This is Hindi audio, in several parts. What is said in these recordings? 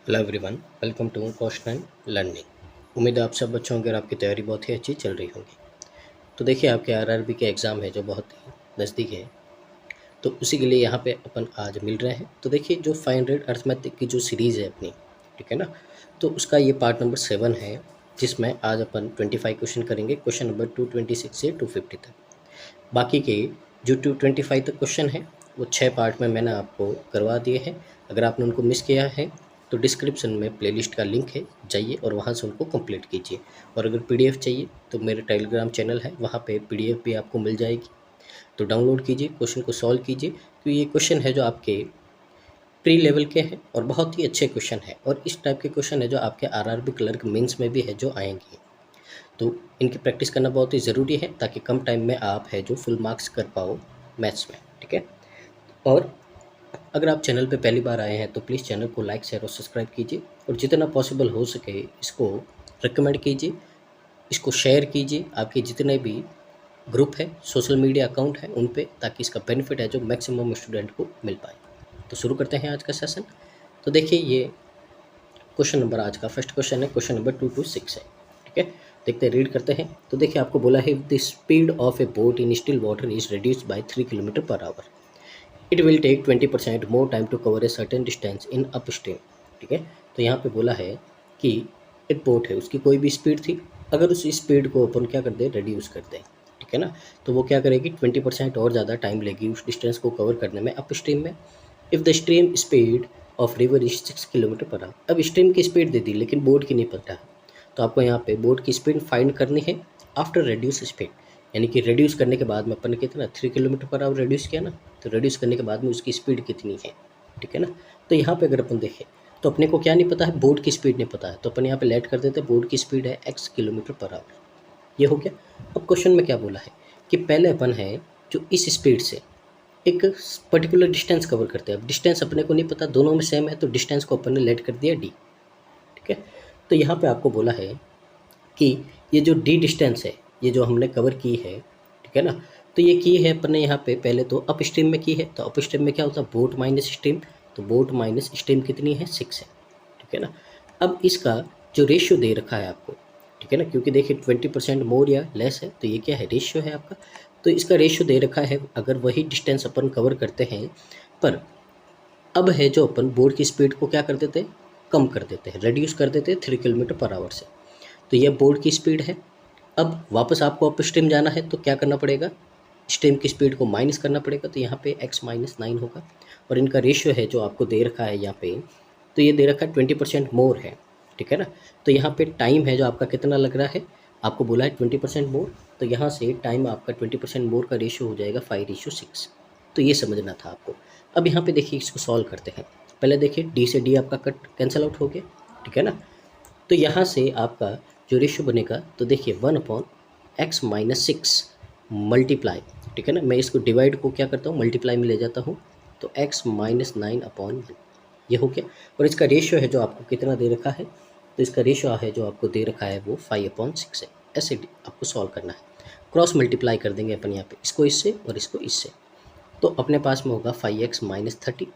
Hello everyone, welcome to question learning. उम्मीद है आप सब बच्चों की और आपकी तैयारी बहुत ही अच्छी चल रही होगी। तो देखिए, आपके आरआरबी के एग्ज़ाम है जो बहुत ही नज़दीक है, तो उसी के लिए यहाँ पे अपन आज मिल रहे हैं। तो देखिए, जो 500 अर्थमेटिक की जो सीरीज़ है अपनी, ठीक है ना, तो उसका ये पार्ट नंबर 7 है, जिसमें आज अपन 25 क्वेश्चन करेंगे। क्वेश्चन नंबर 226 से 250 तक। बाकी के जो 225 तक क्वेश्चन है वो 6 पार्ट में मैंने आपको करवा दिए हैं। अगर आपने उनको मिस किया है तो डिस्क्रिप्शन में प्लेलिस्ट का लिंक है, जाइए और वहाँ से उनको कंप्लीट कीजिए। और अगर पीडीएफ चाहिए तो मेरे टेलीग्राम चैनल है, वहाँ पे पीडीएफ भी आपको मिल जाएगी, तो डाउनलोड कीजिए, क्वेश्चन को सॉल्व कीजिए। तो ये क्वेश्चन है जो आपके प्री लेवल के हैं और बहुत ही अच्छे क्वेश्चन है, और इस टाइप के क्वेश्चन है जो आपके आरआरबी क्लर्क मेंस में भी है जो आएंगे। तो इनकी प्रैक्टिस करना बहुत ही ज़रूरी है, ताकि कम टाइम में आप है जो फुल मार्क्स कर पाओ मैथ्स में, ठीक है। और अगर आप चैनल पे पहली बार आए हैं तो प्लीज़ चैनल को लाइक शेयर और सब्सक्राइब कीजिए, और जितना पॉसिबल हो सके इसको रिकमेंड कीजिए, इसको शेयर कीजिए आपके जितने भी ग्रुप है, सोशल मीडिया अकाउंट है उन पे, ताकि इसका बेनिफिट है जो मैक्सिमम स्टूडेंट को मिल पाए। तो शुरू करते हैं आज का सेशन। तो देखिए, ये क्वेश्चन नंबर आज का फर्स्ट क्वेश्चन है, क्वेश्चन नंबर 226 है, ठीक है। देखते हैं, रीड करते हैं। तो देखिए, आपको बोला है the speed of a boat in still water is reduced by 3 kilometre per hour, it will take 20% more time to cover a certain distance in upstream, ठीक है। तो यहाँ पे बोला है कि एक बोट है, उसकी कोई भी स्पीड थी, अगर उस स्पीड को अपन क्या कर दें, रिड्यूस कर दें, ठीक है ना, तो वो क्या करेगी, 20% और ज़्यादा टाइम लेगी उस डिस्टेंस को कवर करने में अपस्ट्रीम में। If the stream speed of river is 6 kilometre per our, अब स्ट्रीम की स्पीड दे दी लेकिन बोट की नहीं पता है, तो आपको यहाँ पे बोट की स्पीड फाइंड करनी है आफ्टर रिड्यूस स्पीड, यानी कि रिड्यूस करने के बाद में अपन ने कितना 3 किलोमीटर पर आवर रिड्यूस किया ना, तो रिड्यूस करने के बाद में उसकी स्पीड कितनी है, ठीक है ना। तो यहाँ पे अगर अपन देखें तो अपने को क्या नहीं पता है, बोर्ड की स्पीड नहीं पता है, तो अपन यहाँ पे लेट कर देते हैं, बोर्ड की स्पीड है x किलोमीटर पर आवर, ये हो गया। अब क्वेश्चन में क्या बोला है कि पहले अपन है जो इस स्पीड से एक पर्टिकुलर डिस्टेंस कवर करते हैं। अब डिस्टेंस अपने को नहीं पता, दोनों में सेम है, तो डिस्टेंस को अपन ने लेट कर दिया d, ठीक है। तो यहाँ पे आपको बोला है कि ये जो d डिस्टेंस है, ये जो हमने कवर की है, ठीक है ना, तो ये की है अपन ने यहाँ पे पहले तो अप स्ट्रीम में की है, तो अप स्ट्रीम में क्या होता है, बोट माइनस स्ट्रीम, तो बोट माइनस स्ट्रीम कितनी है, 6 है, ठीक है ना। अब इसका जो रेशियो दे रखा है आपको, ठीक है ना, क्योंकि देखिए 20% मोर या लेस है, तो ये क्या है, रेशियो है आपका, तो इसका रेशियो दे रखा है। अगर वही डिस्टेंस अपन कवर करते हैं, पर अब है जो अपन बोट की स्पीड को क्या कर देते हैं, कम कर देते हैं, रिड्यूस कर देते हैं 3 किलोमीटर पर आवर से, तो ये बोर्ड की स्पीड है। अब वापस आपको अप स्ट्रीम जाना है तो क्या करना पड़ेगा, स्ट्रीम की स्पीड को माइनस करना पड़ेगा, तो यहाँ पे x माइनस 9 होगा, और इनका रेशियो है जो आपको दे रखा है यहाँ पे, तो ये दे रखा है 20% मोर है, ठीक है ना। तो यहाँ पे टाइम है जो आपका कितना लग रहा है, आपको बोला है 20% मोर, तो यहाँ से टाइम आपका 20% मोर का रेशियो हो जाएगा 5:6, तो ये समझना था आपको। अब यहाँ पे देखिए, इसको सॉल्व करते हैं। पहले देखिए, डी से डी आपका कट कैंसिल आउट हो गया, ठीक है ना। तो यहाँ से आपका जो रेशियो बनेगा, तो देखिए 1/x माइनस 6 मल्टीप्लाई, ठीक है ना, मैं इसको डिवाइड को क्या करता हूँ, मल्टीप्लाई में ले जाता हूँ, तो x माइनस 9/1, ये हो गया। और इसका रेशियो है जो आपको कितना दे रखा है, तो इसका रेशियो है जो आपको दे रखा है वो 5/6 है। ऐसे आपको सॉल्व करना है, क्रॉस मल्टीप्लाई कर देंगे अपन यहाँ पे, इसको इससे और इसको इससे, तो अपने पास में होगा 5x minus 30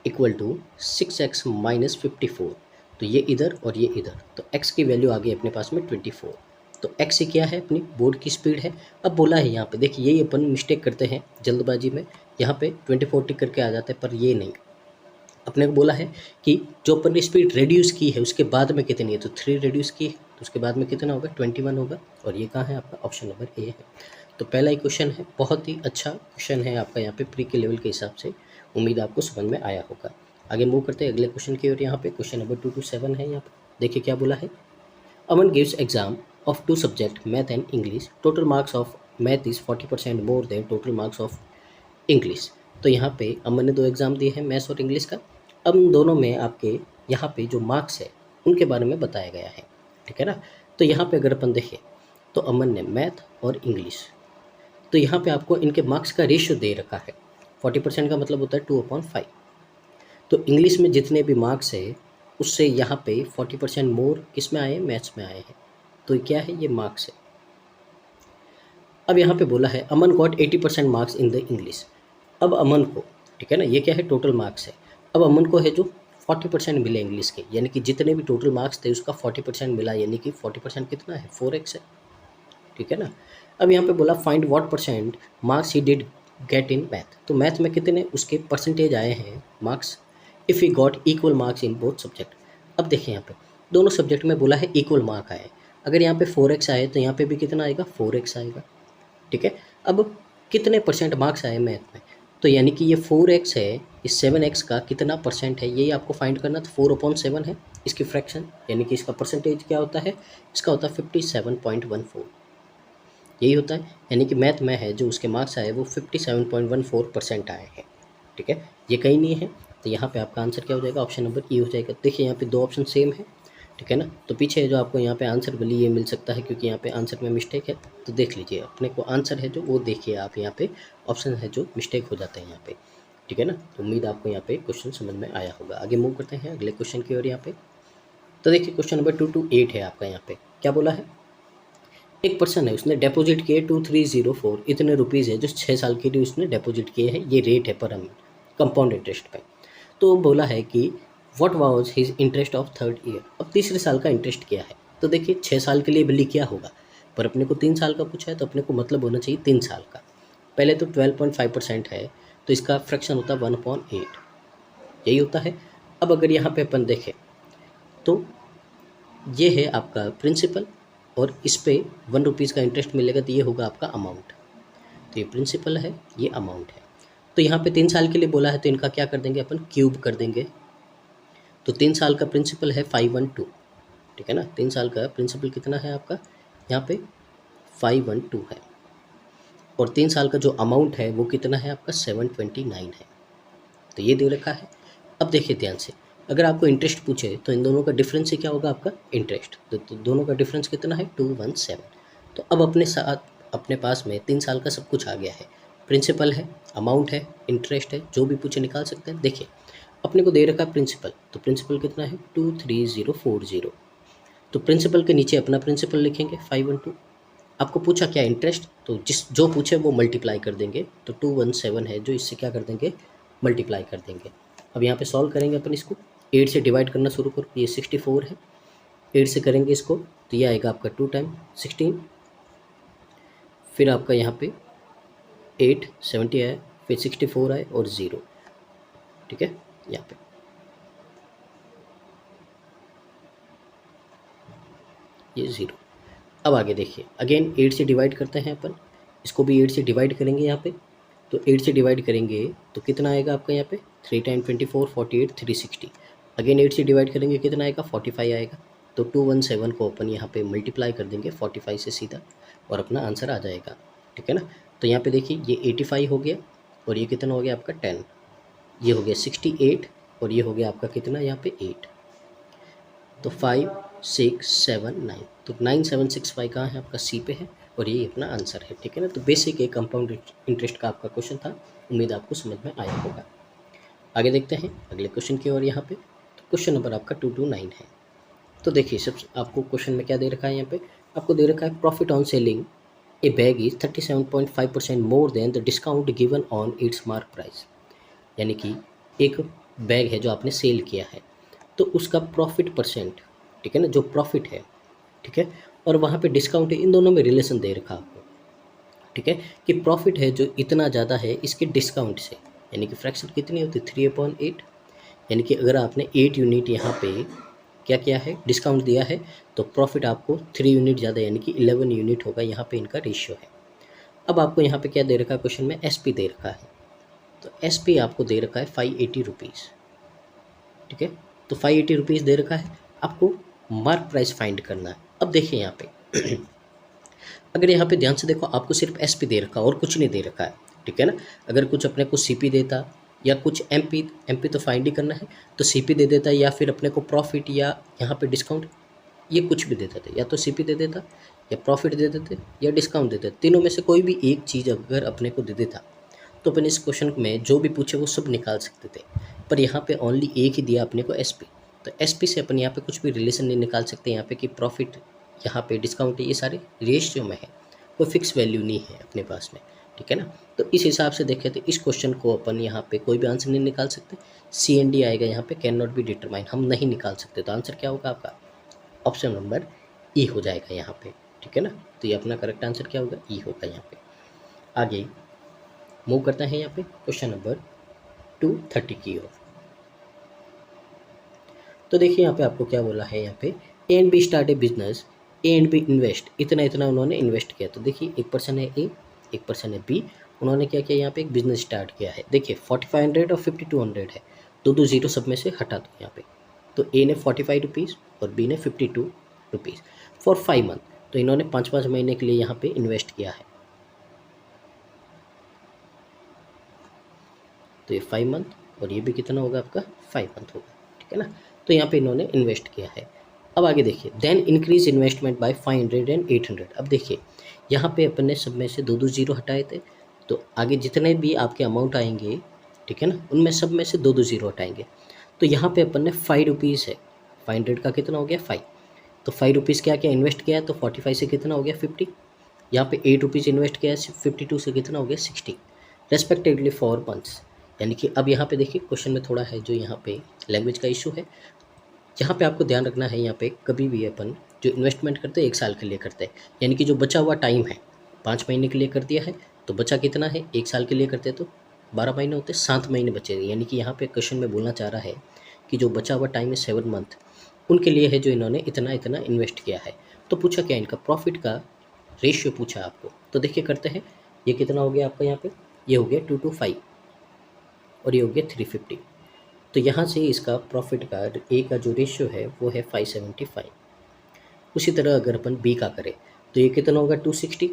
equal to 6x minus 54, तो ये इधर और ये इधर, तो x की वैल्यू आ गई अपने पास में 24, तो x ही क्या है, अपनी बोर्ड की स्पीड है। अब बोला है यहाँ पे देखिए, यही अपन मिस्टेक करते हैं जल्दबाजी में, यहाँ पे 24 टिक करके आ जाता है, पर ये नहीं, अपने को बोला है कि जो अपन ने स्पीड रिड्यूस की है उसके बाद में कितनी है, तो 3 रिड्यूस की है, तो उसके बाद में कितना होगा, 21 होगा, और ये कहाँ है आपका, ऑप्शन नंबर ए है। तो पहला ही क्वेश्चन है, बहुत ही अच्छा क्वेश्चन है आपका यहाँ पे प्री के लेवल के हिसाब से, उम्मीद आपको समझ में आया होगा। आगे मूव करते हैं अगले क्वेश्चन की ओर। यहाँ पे क्वेश्चन नंबर 227 है। यहाँ पे देखिए क्या बोला है, Aman gives exam of 2 subject math and English, total marks of math is 40% more than total marks of English. तो यहाँ पे अमन ने 2 एग्ज़ाम दिए हैं, मैथ्स और इंग्लिश का। अब इन दोनों में आपके यहाँ पे जो मार्क्स है उनके बारे में बताया गया है, ठीक है ना। तो यहाँ पे अगर अपन देखें तो अमन ने मैथ और इंग्लिश, तो यहाँ पे आपको इनके मार्क्स का रेशियो दे रखा है, 40% का मतलब होता है 2/5, तो इंग्लिश में जितने भी मार्क्स है उससे यहाँ पे 40% मोर किस में आए हैं, मैथ्स में आए हैं, तो क्या है, ये मार्क्स है। अब यहाँ पे बोला है Aman got 80% marks in the English, अब अमन को, ठीक है ना, ये क्या है, टोटल मार्क्स है, अब अमन को है जो 40% मिले इंग्लिश के, यानी कि जितने भी टोटल मार्क्स थे उसका 40% मिला, यानी कि 40% कितना है, 4x है, ठीक है ना। अब यहाँ पे बोला find what percent marks he did get in math, तो मैथ में कितने उसके परसेंटेज आए हैं marks if he got equal marks in both subject. अब देखिए यहाँ पे दोनों सब्जेक्ट में बोला है इक्वल मार्क आए, अगर यहाँ पे 4x आए तो यहाँ पे भी कितना आएगा, 4x आएगा, ठीक है। अब कितने परसेंट मार्क्स आए मैथ में, तो यानी कि ये 4x है, इस 7x का कितना परसेंट है यही आपको फाइंड करना। तो 4/7 है इसकी फ्रैक्शन, यानी कि इसका परसेंटेज क्या होता है, इसका होता है 57.14, यही होता है। यानी कि मैथ में है जो उसके मार्क्स आए वो 57.14% आए हैं, ठीक है। ये कहीं नहीं है तो यहाँ पे आपका आंसर क्या हो जाएगा, ऑप्शन नंबर ई हो जाएगा। देखिए यहाँ पे दो ऑप्शन सेम है, ठीक है ना, तो पीछे जो आपको यहाँ पे आंसर मिली ये मिल सकता है क्योंकि यहाँ पे आंसर में मिस्टेक है, तो देख लीजिए अपने को आंसर है जो वो देखिए आप, यहाँ पे ऑप्शन है जो मिस्टेक हो जाते हैं यहाँ पे, ठीक है ना। तो उम्मीद आपको यहाँ पे क्वेश्चन समझ में आया होगा। आगे मूव करते हैं अगले क्वेश्चन की ओर यहाँ पे। तो देखिए क्वेश्चन नंबर 2 to 8 है आपका, यहाँ पे क्या बोला है, एक पर्सन है उसने डिपॉजिट किए 2304 इतने रुपीज़ है जो 6 साल के लिए उसने डिपॉजिट किए हैं, ये रेट है पर annum कंपाउंड इंटरेस्ट पे। तो बोला है कि what was his interest of third year, अब तीसरे साल का इंटरेस्ट क्या है। तो देखिए 6 साल के लिए बिल्ली क्या होगा, पर अपने को 3 साल का पूछा है तो अपने को मतलब होना चाहिए 3 साल का। पहले तो 12.5% है तो इसका फ्रैक्शन होता है 1/8, यही होता है। अब अगर यहाँ पे अपन देखें तो ये है आपका प्रिंसिपल और इस पे 1 रुपीज़ का इंटरेस्ट मिलेगा तो ये होगा आपका अमाउंट, तो ये प्रिंसिपल है ये अमाउंट है। तो यहाँ पे 3 साल के लिए बोला है तो इनका क्या कर देंगे अपन, क्यूब कर देंगे। तो 3 साल का प्रिंसिपल है 512, ठीक है ना, 3 साल का प्रिंसिपल कितना है आपका यहाँ पे 512 है, और 3 साल का जो अमाउंट है वो कितना है आपका 729 है, तो ये दे रखा है। अब देखिए ध्यान से, अगर आपको इंटरेस्ट पूछे तो इन दोनों का डिफरेंस ही क्या होगा आपका इंटरेस्ट, तो दोनों का डिफरेंस कितना है 217। तो अब अपने साथ अपने पास में 3 साल का सब कुछ आ गया है, प्रिंसिपल है, अमाउंट है, इंटरेस्ट है, जो भी पूछे निकाल सकते हैं। देखिए अपने को दे रखा है प्रिंसिपल, तो प्रिंसिपल कितना है 23040, तो प्रिंसिपल के नीचे अपना प्रिंसिपल लिखेंगे 512। आपको पूछा क्या इंटरेस्ट, तो जिस जो पूछे वो मल्टीप्लाई कर देंगे, तो 217 है जो इससे क्या कर देंगे मल्टीप्लाई कर देंगे। अब यहाँ पे सॉल्व करेंगे अपन इसको, 8 से डिवाइड करना शुरू करो, ये 64 है, 8 से करेंगे इसको तो ये आएगा आपका 2 टाइम 16, फिर आपका यहाँ पे 8 70 आया, फिर 64 आए और 0, ठीक है यहाँ पे ये 0। अब आगे देखिए अगेन 8 से डिवाइड करते हैं अपन, इसको भी 8 से डिवाइड करेंगे यहाँ पे, तो 8 से डिवाइड करेंगे तो कितना आएगा आपका यहाँ पे 3 टाइम 24 48 360, अगेन 8 से डिवाइड करेंगे कितना आएगा 45 आएगा, तो 217 को अपन यहाँ पे मल्टीप्लाई कर देंगे 45 से सीधा और अपना आंसर आ जाएगा, ठीक है ना। तो यहाँ पे देखिए ये 85 हो गया और ये कितना हो गया आपका 10, ये हो गया 68 और ये हो गया आपका कितना यहाँ पे 8, तो 5 6 7 9, तो 9765 कहाँ है आपका सी पे है और ये अपना आंसर है, ठीक है ना। तो बेसिक एक कंपाउंड इंटरेस्ट का आपका क्वेश्चन था, उम्मीद आपको समझ में आया होगा। आगे देखते हैं अगले क्वेश्चन की ओर यहाँ पे। तो क्वेश्चन नंबर आपका 229 है। तो देखिए सब आपको क्वेश्चन में क्या दे रखा है, यहाँ पे आपको दे रखा है profit on selling A bag is 37.5% more than the discount given on it's mark price, यानी कि एक बैग है जो आपने सेल किया है तो उसका प्रॉफिट परसेंट, ठीक है ना, जो प्रॉफिट है, ठीक है, और वहाँ पे डिस्काउंट है, इन दोनों में रिलेशन दे रखा आपको, ठीक है, कि प्रॉफिट है जो इतना ज़्यादा है इसके डिस्काउंट से, यानी कि फ्रैक्शन कितनी होती है 3/8, यानी कि अगर आपने 8 यूनिट यहाँ पे क्या किया है डिस्काउंट दिया है तो प्रॉफिट आपको 3 यूनिट ज़्यादा यानी कि 11 यूनिट होगा, यहाँ पे इनका रेशियो है। अब आपको यहाँ पे क्या दे रखा है क्वेश्चन में, SP दे रखा है, तो SP आपको दे रखा है 580 रुपीज़, ठीक है, तो 580 रुपीज़ दे रखा है, आपको मार्क प्राइस फाइंड करना है। अब देखिए यहाँ पे अगर यहाँ पे ध्यान से देखो आपको सिर्फ SP दे रखा और कुछ नहीं दे रखा है, ठीक है ना। अगर कुछ अपने को CP देता या कुछ MP तो फाइंड ही करना है, तो CP दे देता या फिर अपने को प्रॉफिट या यहाँ पे डिस्काउंट, ये कुछ भी दे देते, या तो CP दे देता या प्रॉफिट दे देते या डिस्काउंट दे देते, तीनों में से कोई भी एक चीज़ अगर अपने को दे देता तो अपन इस क्वेश्चन में जो भी पूछे वो सब निकाल सकते थे, पर यहाँ पे ओनली एक ही दिया अपने को SP, तो SP से अपन यहाँ पे कुछ भी रिलेशन नहीं निकाल सकते, यहाँ पे कि प्रॉफिट यहाँ पे डिस्काउंट ये सारे रेशियो में है, कोई फिक्स वैल्यू नहीं है अपने पास में, ठीक है ना। तो इस हिसाब से देखें तो इस क्वेश्चन को अपन यहाँ पे कोई भी आंसर नहीं निकाल सकते, सी एंड डी आएगा यहाँ पे, कैन नॉट बी डिटरमाइन, हम नहीं निकाल सकते। तो आंसर क्या होगा आपका, ऑप्शन नंबर ई हो जाएगा यहाँ पे, ठीक है ना। तो ये अपना करेक्ट आंसर क्या होगा, ई होगा यहाँ पे। आगे मूव करते हैं यहाँ पे क्वेश्चन नंबर 230 की ओर। तो देखिए यहाँ पे आपको क्या बोला है, यहाँ पे A and B start a business, A and B invest, इतना इतना उन्होंने इन्वेस्ट किया। तो देखिए एक पर्सन है ए, एक पर्सन है बी, उन्होंने क्या किया, यहाँ पे एक बिजनेस स्टार्ट किया है। देखिए 4500 और 5200 है, दो दो जीरो सब में से हटा दो यहाँ पे। तो ए ने 45 रुपीज़ और बी ने 52 रुपीज़ फॉर 5 मंथ। तो इन्होंने 5 महीने के लिए यहाँ पे इन्वेस्ट किया है। तो ये 5 मंथ और ये भी कितना होगा आपका 5 मंथ होगा, ठीक है ना। तो यहाँ पे इन्होंने इन्वेस्ट किया है। अब आगे देखिए, then increase investment by 500 and 800। अब देखिए यहाँ पे अपन ने सब में से दो दो जीरो हटाए थे, तो आगे जितने भी आपके अमाउंट आएंगे, ठीक है ना, उनमें सब में से दो दो जीरो हटाएंगे। तो यहाँ पे अपन ने 5 रुपीज़ है, 500 का कितना हो गया 5, तो 5 रुपीज़ क्या क्या इन्वेस्ट किया है, तो 45 से कितना हो गया 50, यहाँ पे 8 रुपीज़ इन्वेस्ट किया है, 52 से कितना हो गया 60 रेस्पेक्टिवली फॉर मंथ्स। यानी कि अब यहाँ पे देखिए क्वेश्चन में थोड़ा है जो यहाँ पे लैंग्वेज का इशू है। यहाँ पे आपको ध्यान रखना है, यहाँ पे कभी भी अपन जो इन्वेस्टमेंट करते हैं 1 साल के लिए करते हैं, यानी कि जो बचा हुआ टाइम है 5 महीने के लिए कर दिया है, तो बचा कितना है 1 साल के लिए करते हैं तो 12 महीने होते हैं, 7 महीने बचे। यानी कि यहाँ पे क्वेश्चन में बोलना चाह रहा है कि जो बचा हुआ टाइम है 7 मंथ, उनके लिए है जो इन्होंने इतना इतना इन्वेस्ट किया है। तो पूछा क्या, इनका प्रॉफिट का रेशियो पूछा आपको। तो देखिए करते हैं, ये कितना हो गया आपका यहाँ पे, ये हो गया 2 to 5 और ये हो गया 350। तो यहाँ से इसका प्रॉफिट का ए का जो रेशियो है वो है 575। उसी तरह अगर अपन बी का करें तो ये कितना होगा 260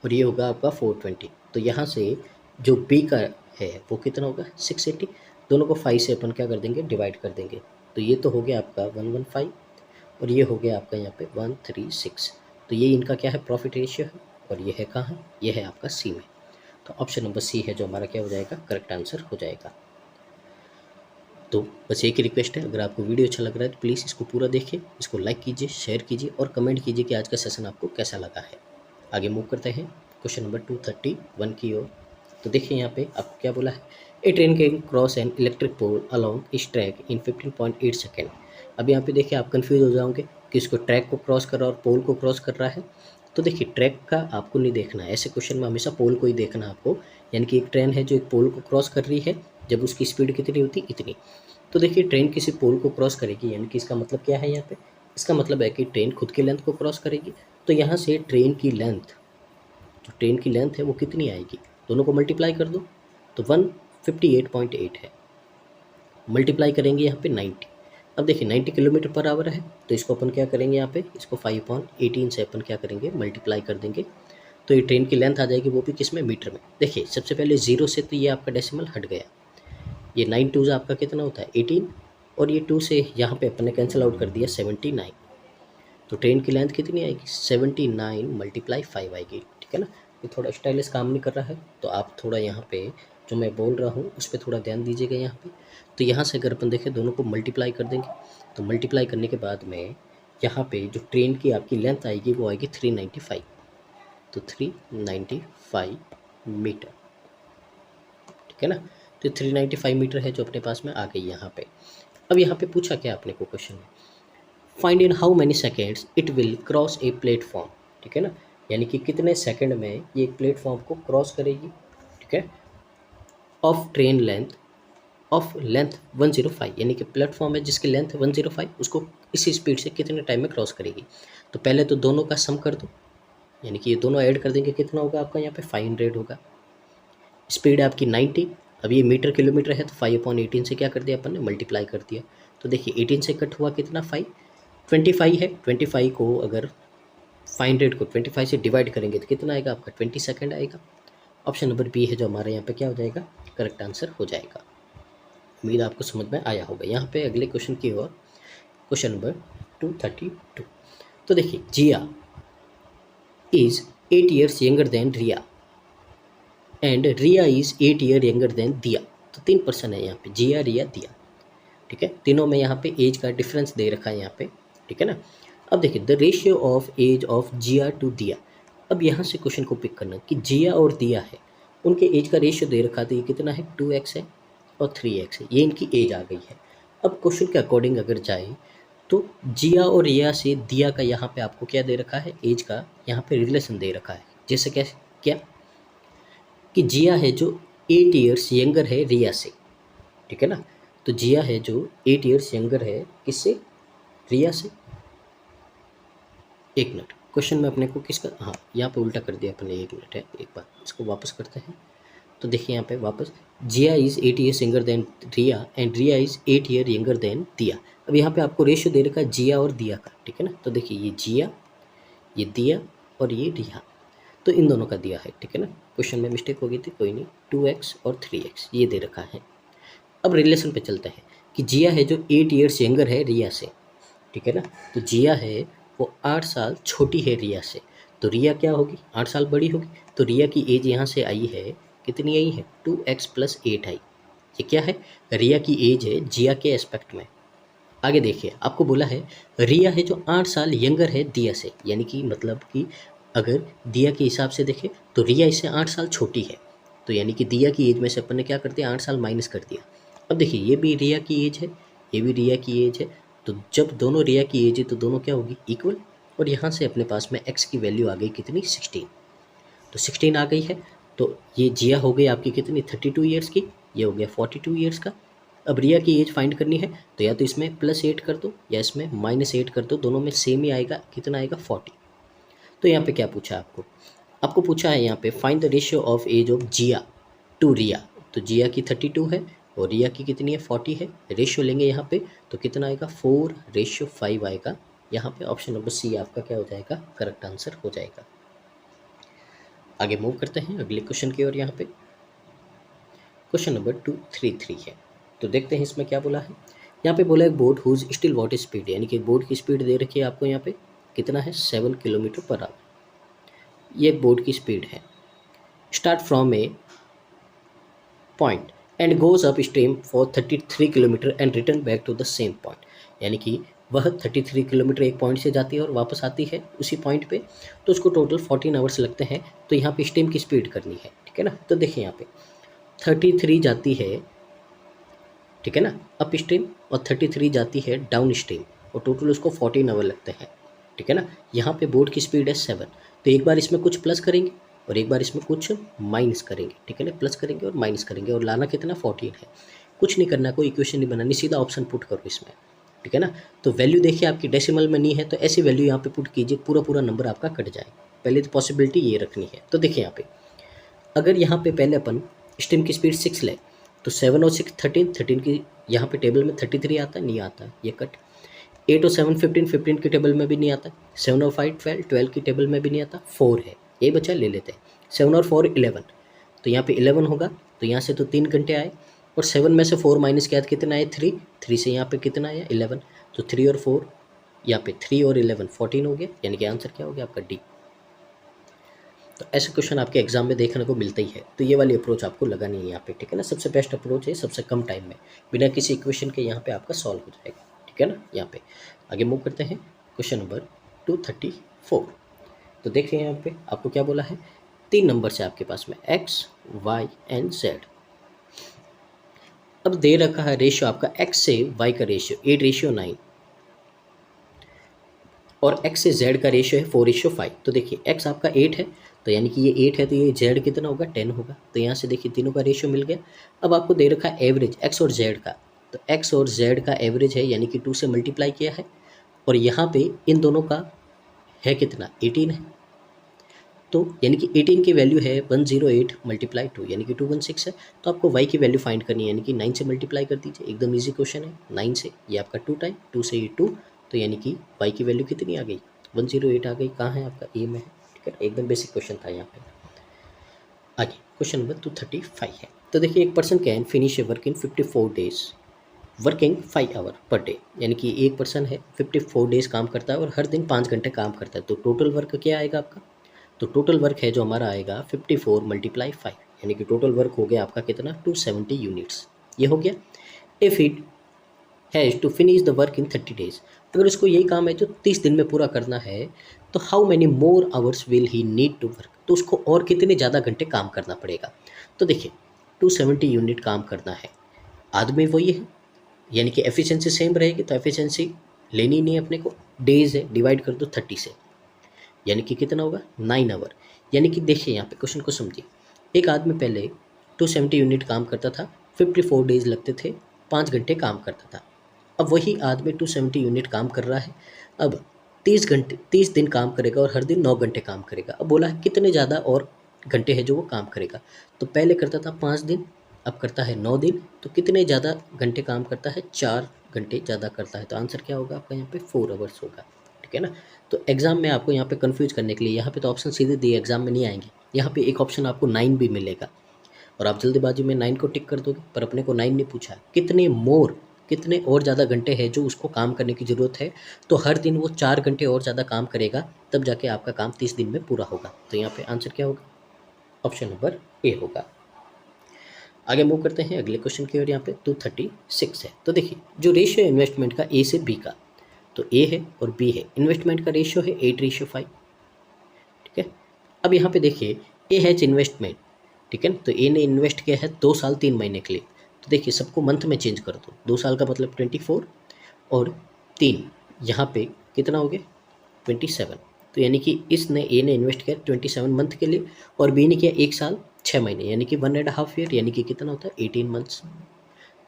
और ये होगा आपका 420। तो यहाँ से जो बी का है वो कितना होगा 680। दोनों को 5 से अपन क्या कर देंगे, डिवाइड कर देंगे। तो ये तो हो गया आपका 115 और ये हो गया आपका यहाँ पे 136। तो ये इनका क्या है, प्रॉफिट रेशियो है। और ये है कहाँ, ये है आपका सी में। तो ऑप्शन नंबर सी है जो हमारा क्या हो जाएगा, करेक्ट आंसर हो जाएगा। तो बस एक ही रिक्वेस्ट है, अगर आपको वीडियो अच्छा लग रहा है तो प्लीज़ इसको पूरा देखिए, इसको लाइक कीजिए, शेयर कीजिए और कमेंट कीजिए कि आज का सेशन आपको कैसा लगा है। आगे मूव करते हैं क्वेश्चन नंबर 231 की ओर। तो देखिए यहाँ पे आपको क्या बोला है, a train can cross an electric pole along इस ट्रैक इन 15.8 सेकेंड। अब यहाँ पे देखिए आप कंफ्यूज हो जाओगे कि इसको ट्रैक को क्रॉस कर रहा है और पोल को क्रॉस कर रहा है। तो देखिए ट्रैक का आपको नहीं देखना है, ऐसे क्वेश्चन में हमेशा पोल को ही देखना है आपको। यानी कि एक ट्रेन है जो एक पोल को क्रॉस कर रही है, जब उसकी स्पीड कितनी होती, इतनी। तो देखिए ट्रेन किसी पोल को क्रॉस करेगी, यानी कि इसका मतलब क्या है यहाँ पे, इसका मतलब है कि ट्रेन खुद की लेंथ को क्रॉस करेगी। तो यहाँ से ट्रेन की लेंथ, जो ट्रेन की लेंथ है वो कितनी आएगी, दोनों को मल्टीप्लाई कर दो तो 158.8 है। मल्टीप्लाई करेंगे यहाँ पे 90। अब देखिए 90 किलोमीटर पर आवर है, तो इसको अपन क्या करेंगे, यहाँ पे इसको 5/18 से अपन क्या करेंगे, मल्टीप्लाई कर देंगे। तो ये ट्रेन की लेंथ आ जाएगी, वो भी किस में, मीटर में। देखिए सबसे पहले 0 से तो ये आपका डेसिमल हट गया, ये 9 2 आपका कितना होता है 18 और ये 2 से यहाँ पे अपन ने कैंसिल आउट कर दिया 79। तो ट्रेन की लेंथ कितनी आएगी 79 × 5 आएगी, ठीक है ना। ये थोड़ा स्टाइलिश काम नहीं कर रहा है, तो आप थोड़ा यहाँ पे जो मैं बोल रहा हूँ उस पर थोड़ा ध्यान दीजिएगा यहाँ पे। तो यहाँ से अगर अपन देखें दोनों को मल्टीप्लाई कर देंगे, तो मल्टीप्लाई करने के बाद में यहाँ पे जो ट्रेन की आपकी लेंथ आएगी वो आएगी 395। तो 395 मीटर, ठीक है ना। तो 395 मीटर है जो अपने पास में आ गई यहाँ पे। अब यहाँ पे पूछा क्या आपने को क्वेश्चन में, find in how many seconds it will cross a platform, ठीक है ना। यानी कि कितने सेकंड में ये एक प्लेटफॉर्म को क्रॉस करेगी, ठीक है, of train length of length 105। यानी कि प्लेटफॉर्म है जिसकी लेंथ 105, उसको इसी स्पीड से कितने टाइम में क्रॉस करेगी। तो पहले तो दोनों का सम कर दो, यानी कि ये दोनों ऐड कर देंगे, कितना होगा आपका यहाँ पे 500 होगा। स्पीड है आपकी 90, अब ये मीटर किलोमीटर है तो 5/18 से क्या कर दिया अपन ने, मल्टीप्लाई कर दिया। तो देखिए 18 से कट हुआ कितना 5, 25 है। 25 को अगर 500 को 25 से डिवाइड करेंगे तो कितना आएगा आपका 20 सेकेंड आएगा। ऑप्शन नंबर बी है जो हमारे यहाँ पे क्या हो जाएगा, करेक्ट आंसर हो जाएगा। उम्मीद आपको समझ में आया होगा। यहाँ पे अगले क्वेश्चन की ओर, क्वेश्चन नंबर 232। तो देखिए Jiya is 8 years younger than Riya and Riya is 8 year younger than Diya. तो 3 पर्सन है यहाँ पे, जिया, रिया, दिया, ठीक है। तीनों में यहाँ पे एज का डिफरेंस दे रखा है यहाँ पे, ठीक है ना। अब देखिए the ratio of age of Jiya to Diya. अब यहाँ से क्वेश्चन को पिक करना कि जिया और दिया है, उनके एज का रेशियो दे रखा था, ये कितना है 2x है और 3x है, ये इनकी एज आ गई है। अब क्वेश्चन के अकॉर्डिंग अगर जाए तो जिया और रिया से दिया का यहाँ पे आपको क्या दे रखा है, एज का यहाँ पे रिलेशन दे रखा है। जैसे क्या क्या कि जिया है जो 8 ईयर्स यंगर है रिया से, ठीक है ना। तो जिया है जो 8 ईयर्स यंगर है किससे, रिया से। एक मिनट, क्वेश्चन में अपने को किसका, हाँ यहाँ पे उल्टा कर दिया अपने, एक मिनट है, एक बार इसको वापस करते हैं। तो देखिए यहाँ पे वापस, Jiya is 8 years younger than Riya and Riya is 8 year younger than Diya. अब यहाँ पे आपको रेशियो दे रखा है जिया और दिया का, ठीक है ना। तो देखिए ये जिया, ये दिया और ये रिया, तो इन दोनों का दिया है, ठीक है ना। क्वेश्चन में मिस्टेक हो गई थी, कोई नहीं, 2x और 3x ये दे रखा है। अब रिलेशन पे चलते हैं कि जिया है जो 8 ईयर्स यंगर है रिया से, ठीक है ना। तो जिया है वो 8 साल छोटी है रिया से, तो रिया क्या होगी, 8 साल बड़ी होगी। तो रिया की एज यहाँ से आई है, कितनी आई है, 2x + 8 आई। ये क्या है, रिया की एज है जिया के एस्पेक्ट में। आगे देखिए, आपको बोला है रिया है जो 8 साल यंगर है दिया से, यानी कि मतलब कि अगर दिया के हिसाब से देखें तो रिया इससे 8 साल छोटी है, तो यानी कि दिया की एज में से अपन ने क्या कर दिया, 8 साल माइनस कर दिया। अब देखिए ये भी रिया की एज है, ये भी रिया की एज है, तो जब दोनों रिया की एज है तो दोनों क्या होगी, इक्वल। और यहाँ से अपने पास में x की वैल्यू आ गई कितनी, 16। तो 16 आ गई है, तो ये जिया हो गई आपकी कितनी, 32 ईयर्स की, ये हो गया 42 ईयर्स का। अब रिया की एज फाइंड करनी है तो या तो इसमें +8 कर दो या इसमें -8 कर दो, दोनों में सेम ही आएगा, कितना आएगा 40। तो यहाँ पे क्या पूछा है आपको, आपको पूछा है यहाँ पे find the ratio of age of Jiya to Riya. तो जिया की 32 है और रिया की कितनी है, 40 है। रेशियो लेंगे यहाँ पे तो कितना आएगा, 4:5 आएगा। यहाँ पे ऑप्शन नंबर सी आपका क्या हो जाएगा, करेक्ट आंसर हो जाएगा। आगे मूव करते हैं अगले क्वेश्चन की ओर। यहाँ पे क्वेश्चन नंबर 233 है, तो देखते हैं इसमें क्या बोला है। यहाँ पे बोला है boat whose still water speed, यानी कि बोट की स्पीड दे रखी है आपको यहाँ पे, कितना है 7 km/h। ये बोट की स्पीड है। Start from a point and goes upstream for 33 kilometre and return back to the same point, यानी कि वह 33 किलोमीटर एक पॉइंट से जाती है और वापस आती है उसी पॉइंट पे, तो उसको टोटल 14 आवर्स लगते हैं। तो यहाँ पे स्ट्रीम की स्पीड करनी है, ठीक है ना। तो देखिए यहाँ पे 33 जाती है, ठीक है ना, अप स्ट्रीम, और 33 जाती है डाउन स्ट्रीम, और टोटल उसको 14 आवर लगते हैं, ठीक है ना। यहाँ पे बोट की स्पीड है 7, तो एक बार इसमें कुछ प्लस करेंगे और एक बार इसमें कुछ माइनस करेंगे, ठीक है ना। प्लस करेंगे और माइनस करेंगे और लाना कितना 14 है। कुछ नहीं करना, कोई इक्वेशन नहीं बनानी, सीधा ऑप्शन पुट करो इसमें, ठीक है ना। तो वैल्यू देखिए आपकी डेसिमल में नहीं है, तो ऐसी वैल्यू यहाँ पे पुट कीजिए, पूरा पूरा नंबर आपका कट जाए। पहले तो पॉसिबिलिटी ये रखनी है। तो देखिए यहाँ पे अगर यहाँ पे पहले अपन स्ट्रीम की स्पीड 6 ले तो 7 और 6 13 की, यहाँ पे टेबल में 33 आता है, नहीं आता है, ये कट। 8 और 7 15 की टेबल में भी नहीं आता, 7 और 5 12 की टेबल में भी नहीं आता, 4 है, ये बचा ले लेते हैं। 7 और 4 11, तो यहाँ पे 11 होगा, तो यहाँ से तो 3 घंटे आए, और 7 में से 4 माइनस किया तो कितना आए 3 से यहाँ पे कितना आया 11, तो 3 और 4 यहाँ पे 3 और 11 14 हो गया, यानी कि आंसर क्या हो गया आपका डी। तो ऐसे क्वेश्चन आपके एग्जाम में देखने को मिलते ही है, तो ये वाली अप्रोच आपको लगानी है यहाँ पे, ठीक है ना। सबसे बेस्ट अप्रोच है, सबसे कम टाइम में बिना किसी इक्वेशन के यहाँ पे आपका सॉल्व हो जाएगा, ठीक है ना। यहाँ पे आगे मूव करते हैं क्वेश्चन नंबर 234। तो देखिए यहाँ पे आपको क्या बोला है, 3 नंबर से आपके पास में x, y एंड z। अब दे रखा है रेशियो आपका x से y का रेशियो 8:9 और x से z का रेशियो है 4:5। तो देखिए x आपका 8 है, तो यानी कि ये 8 है, तो ये z कितना होगा 10 होगा। तो यहाँ से देखिए तीनों का रेशियो मिल गया। अब आपको दे रखा है एवरेज x और z का, तो x और z का एवरेज है, यानी कि 2 से मल्टीप्लाई किया है, और यहाँ पे इन दोनों का है कितना 18 है, तो यानी कि 18 की वैल्यू है 108 × 2, यानी कि 216 है। तो आपको y की वैल्यू फाइंड करनी है, यानी कि 9 से मल्टीप्लाई कर दीजिए, एकदम इजी क्वेश्चन है। 9 से ये आपका 2 टाइम, 2 से ये 2, तो यानी कि y की वैल्यू कितनी आ गई 108 आ गई। कहाँ है आपका ए में है, ठीक है, एकदम बेसिक क्वेश्चन था यहाँ पे। आगे क्वेश्चन नंबर 235 है। तो देखिए एक person can finish a work in 54 days working 5 hour per day, यानी कि एक पर्सन है 54 डेज काम करता है और हर दिन 5 घंटे काम करता है। तो टोटल वर्क क्या आएगा आपका, तो टोटल वर्क है जो हमारा आएगा 54 × 5, यानी कि टोटल वर्क हो गया आपका कितना 270 यूनिट्स, ये हो गया। If it has to finish the work in 30 days, अगर उसको यही काम है जो 30 दिन में पूरा करना है, तो how many more hours will he need to work, तो उसको और कितने ज़्यादा घंटे काम करना पड़ेगा। तो देखिए 270 यूनिट काम करना है, आदमी वही है, यानी कि एफिशिएंसी सेम रहेगी, तो एफिशिएंसी लेनी नहीं है अपने को, डेज है, डिवाइड कर दो 30 से, यानी कि कितना होगा 9 आवर। यानी कि देखिए यहाँ पे क्वेश्चन को समझिए, एक आदमी पहले 270 यूनिट काम करता था, 54 डेज लगते थे, 5 घंटे काम करता था। अब वही आदमी 270 यूनिट काम कर रहा है, अब 30 दिन काम करेगा और हर दिन 9 घंटे काम करेगा। अब बोला है कितने ज़्यादा और घंटे हैं जो वो काम करेगा, तो पहले करता था 5 दिन, अब करता है 9 दिन, तो कितने ज़्यादा घंटे काम करता है, 4 घंटे ज़्यादा करता है। तो आंसर क्या होगा आपका यहाँ पे 4 आवर्स होगा, ठीक है ना। तो एग्ज़ाम में आपको यहाँ पे कंफ्यूज करने के लिए यहाँ पे तो ऑप्शन सीधे दिए, एग्जाम में नहीं आएंगे, यहाँ पे एक ऑप्शन आपको 9 भी मिलेगा और आप जल्दीबाजी में 9 को टिक कर दोगे, पर अपने को 9 नहीं पूछा है, कितने और ज़्यादा घंटे हैं जो उसको काम करने की ज़रूरत है। तो हर दिन वो 4 घंटे और ज़्यादा काम करेगा, तब जाके आपका काम 30 दिन में पूरा होगा। तो यहाँ पे आंसर क्या होगा, ऑप्शन नंबर ए होगा। आगे मूव करते हैं अगले क्वेश्चन की ओर। यहाँ पे 236 है। तो देखिए जो रेशियो है इन्वेस्टमेंट का ए से बी का, तो ए है और बी है, इन्वेस्टमेंट का रेशियो है 8:5, ठीक है। अब यहाँ पे देखिए ए है इन्वेस्टमेंट, ठीक है, तो ए ने इन्वेस्ट किया है 2 साल 3 महीने के लिए। तो देखिए सबको मंथ में चेंज कर दो, 2 साल का मतलब 24 और 3 यहाँ पे कितना हो गया 27। तो यानी कि इसने ए ने इन्वेस्ट किया 27 मंथ के लिए और बी ने किया 1 साल 6 महीने, यानी कि 1.5 ईयर, यानी कि कितना होता है 18 मंथ्स।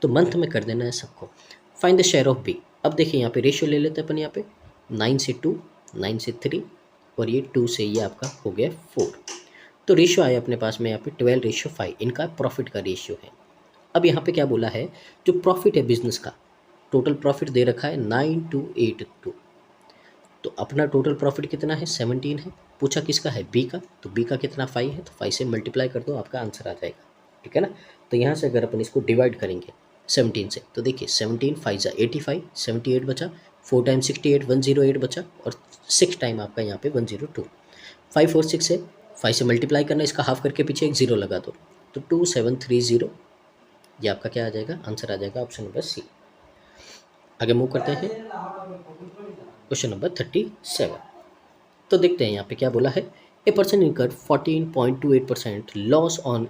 तो मंथ में कर देना है सबको। Find the share of B. अब देखिए यहाँ पे रेशियो ले लेते हैं अपन, यहाँ पे 9 से 2, 9 से 3 और ये 2 से ये आपका हो गया 4। तो रेशियो आया अपने पास में यहाँ पे 12:5, इनका प्रॉफिट का रेशियो है। अब यहाँ पे क्या बोला है, जो प्रॉफिट है बिजनेस का, टोटल प्रॉफिट दे रखा है 9282, तो अपना टोटल प्रॉफिट कितना है 17 है। पूछा किसका है, बी का, तो बी का कितना 5 है, तो 5 से मल्टीप्लाई कर दो, आपका आंसर आ जाएगा, ठीक है ना। तो यहाँ से अगर अपन इसको डिवाइड करेंगे 17 से, तो देखिए 17 5 85, 78 बचा, 4 टाइम 68 108 बचा और 6 टाइम आपका यहाँ पे 102। 5 और 6 है, 5 से मल्टीप्लाई करना, इसका हाफ करके पीछे एक 0 लगा दो, तो 2730, ये आपका क्या आ जाएगा, आंसर आ जाएगा ऑप्शन नंबर सी। आगे मूव करते हैं क्वेश्चन नंबर 37। तो देखते हैं यहाँ पे क्या बोला है, a person incurred 14.28% loss on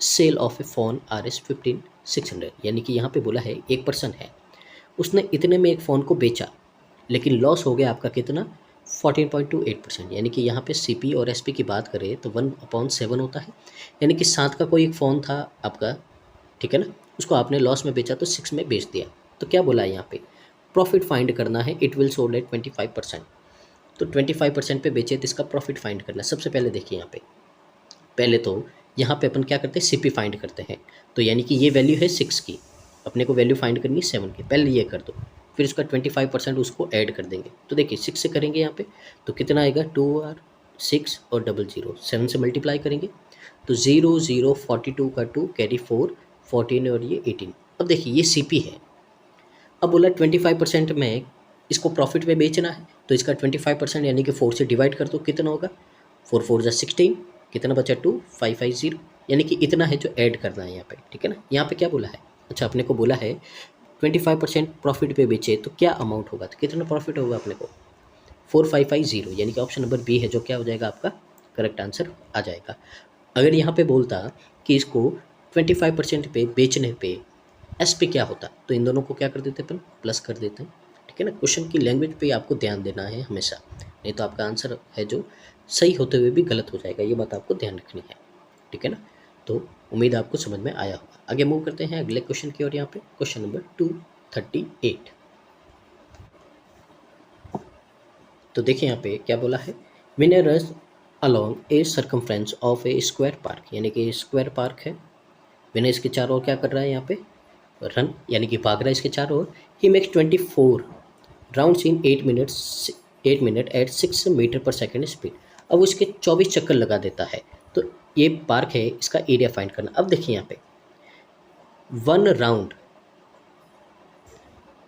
sale of A phone RS 15600, यानी कि यहाँ पे बोला है एक पर्सन है, उसने इतने में एक फ़ोन को बेचा, लेकिन लॉस हो गया आपका कितना 14.28%, यानी कि यहाँ पे CP और SP की बात करें तो 1/7 होता है, यानी कि 7 का कोई एक फ़ोन था आपका, ठीक है ना, उसको आपने लॉस में बेचा तो 6 में बेच दिया। तो क्या बोला है यहाँ पे, प्रॉफिट फाइंड करना है, इट विल सोल्ड एट 25%। तो 25% पे बेचे तो इसका प्रॉफिट फाइंड करना है। सबसे पहले देखिए यहाँ पे, पहले तो यहाँ पे अपन क्या करते हैं, CP फाइंड करते हैं, तो यानी कि ये वैल्यू है 6 की, अपने को वैल्यू फाइंड करनी है 7 की, पहले ये कर दो, फिर उसका 25% उसको ऐड कर देंगे। तो देखिए 6 से करेंगे यहाँ पे तो कितना आएगा 2 और 6 और 00, 7 से मल्टीप्लाई करेंगे तो 0 0 42 का 2 कैरी 4 14 और ये 18। अब देखिए ये CP है, अब बोला 25% में इसको प्रॉफिट में बेचना है, तो इसका 25% यानी कि 4 से डिवाइड कर दो, कितना होगा 4 4 16, कितना बचा 2 550, यानी कि इतना है जो ऐड करना है यहाँ पे, ठीक है ना। यहाँ पे क्या बोला है, अच्छा अपने को बोला है 25% प्रॉफिट पे बेचे तो क्या अमाउंट होगा, तो कितना प्रॉफिट होगा अपने को 4550, यानी कि ऑप्शन नंबर बी है जो क्या हो जाएगा आपका करेक्ट आंसर आ जाएगा। अगर यहाँ पे बोलता कि इसको 25% पे बेचने पे SP क्या होता, तो इन दोनों को क्या कर देते अपन प्लस कर देते हैं, ठीक है ना। क्वेश्चन की लैंग्वेज पे आपको ध्यान देना है हमेशा, नहीं तो आपका आंसर है जो सही होते हुए भी गलत हो जाएगा, ये बात आपको ध्यान रखनी है, ठीक है ना। तो उम्मीद आपको समझ में आया होगा। आगे मूव करते हैं अगले क्वेश्चन की ओर। यहाँ पे क्वेश्चन नंबर 238। तो देखिए यहाँ पे क्या बोला है, winner run along A circumference of A square park, यानी कि स्क्वायर पार्क है, विनर इसके चारों ओर क्या कर रहा है यहाँ पे रन, यानी कि भाग रहा है इसके चारों ओर। He makes 24 rounds in 8 minute at 6 meter per second speed. अब उसके 24 चक्कर लगा देता है, तो ये पार्क है, इसका एरिया फाइंड करना। अब देखिए यहाँ पे 1 राउंड,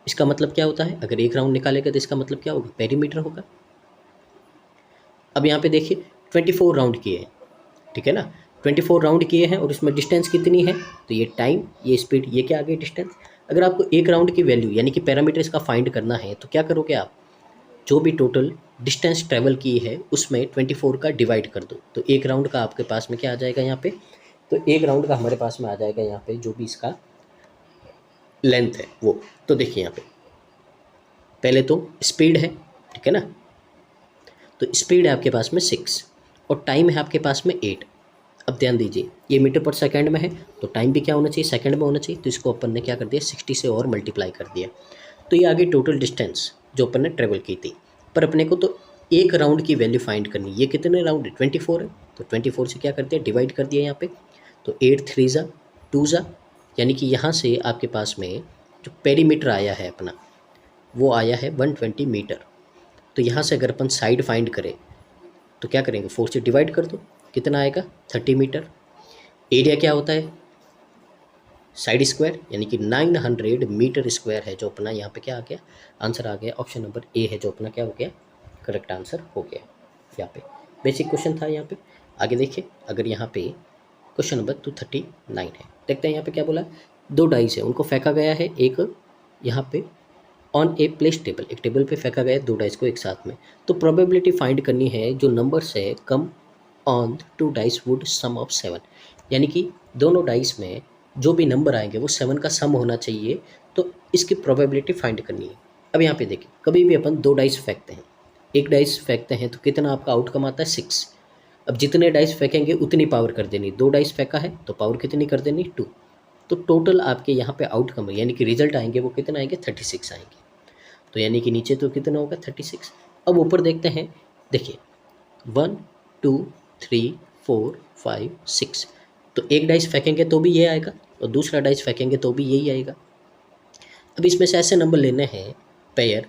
इसका मतलब क्या होता है, अगर एक राउंड निकालेगा तो इसका मतलब क्या होगा पेरीमीटर होगा। अब यहाँ पे देखिए 24 राउंड किए हैं, ठीक है ना, 24 राउंड किए हैं और इसमें डिस्टेंस कितनी है, तो ये टाइम, ये स्पीड, ये क्या आ गई डिस्टेंस। अगर आपको एक राउंड की वैल्यू यानी कि पैरामीटर इसका फाइंड करना है तो क्या करोगे आप, जो भी टोटल डिस्टेंस ट्रेवल की है उसमें 24 का डिवाइड कर दो, तो एक राउंड का आपके पास में क्या आ जाएगा यहाँ पे, तो एक राउंड का हमारे पास में आ जाएगा यहाँ पे जो भी इसका लेंथ है वो। तो देखिए यहाँ पे पहले तो स्पीड है, ठीक है ना, तो स्पीड है आपके पास में 6 और टाइम है आपके पास में 8। अब ध्यान दीजिए ये मीटर पर सेकंड में है तो टाइम भी क्या होना चाहिए, सेकंड में होना चाहिए, तो इसको अपन ने क्या कर दिया 60 से और मल्टीप्लाई कर दिया। तो ये आगे टोटल डिस्टेंस जो अपन ने ट्रेवल की थी, पर अपने को तो एक राउंड की वैल्यू फाइंड करनी, ये कितने राउंड है 24 है, तो 24 से क्या कर दिया डिवाइड कर दिया यहाँ पे, तो 8 3 ज़ा 2 ज़ा, यानी कि यहाँ से आपके पास में जो पेरीमीटर आया है अपना वो आया है 120 मीटर। तो यहाँ से अगर अपन साइड फाइंड करें तो क्या करेंगे 4 से डिवाइड कर दो, कितना आएगा 30 मीटर। एरिया क्या होता है साइड स्क्वायर, यानी कि 900 मीटर स्क्वायर है जो अपना यहाँ पे क्या आ गया आंसर आ गया, ऑप्शन नंबर ए है जो अपना क्या हो गया करेक्ट आंसर हो गया। यहाँ पे बेसिक क्वेश्चन था। यहाँ पे आगे देखिए, अगर यहाँ पे क्वेश्चन नंबर 239 है, देखते हैं यहाँ पे क्या बोला, 2 डाइस है उनको फेंका गया है एक यहाँ पे ऑन ए प्लेस टेबल, एक टेबल पे फेंका गया है 2 डाइस को एक साथ में, तो प्रोबेबिलिटी फाइंड करनी है जो नंबर्स है come on 2 dice would sum of 7, यानी कि दोनों डाइस में जो भी नंबर आएंगे वो 7 का सम होना चाहिए, तो इसकी प्रोबेबिलिटी फाइंड करनी है। अब यहाँ पे देखिए कभी भी अपन 2 डाइस फेंकते हैं, एक डाइस फेंकते हैं तो कितना आपका आउटकम आता है 6। अब जितने डाइस फेंकेंगे उतनी पावर कर देनी, 2 डाइस फेंका है तो पावर कितनी कर देनी 2, तो टोटल आपके यहाँ पे आउटकम यानी कि रिजल्ट आएंगे वो कितना आएंगे 36 आएंगे। तो यानी कि नीचे तो कितना होगा 36। अब ऊपर देखते हैं, देखिए 1 2 3 4 5 6, तो एक डाइस फेंकेंगे तो भी ये आएगा और दूसरा डाइस फेंकेंगे तो भी यही आएगा। अब इसमें से ऐसे नंबर लेने हैं पेयर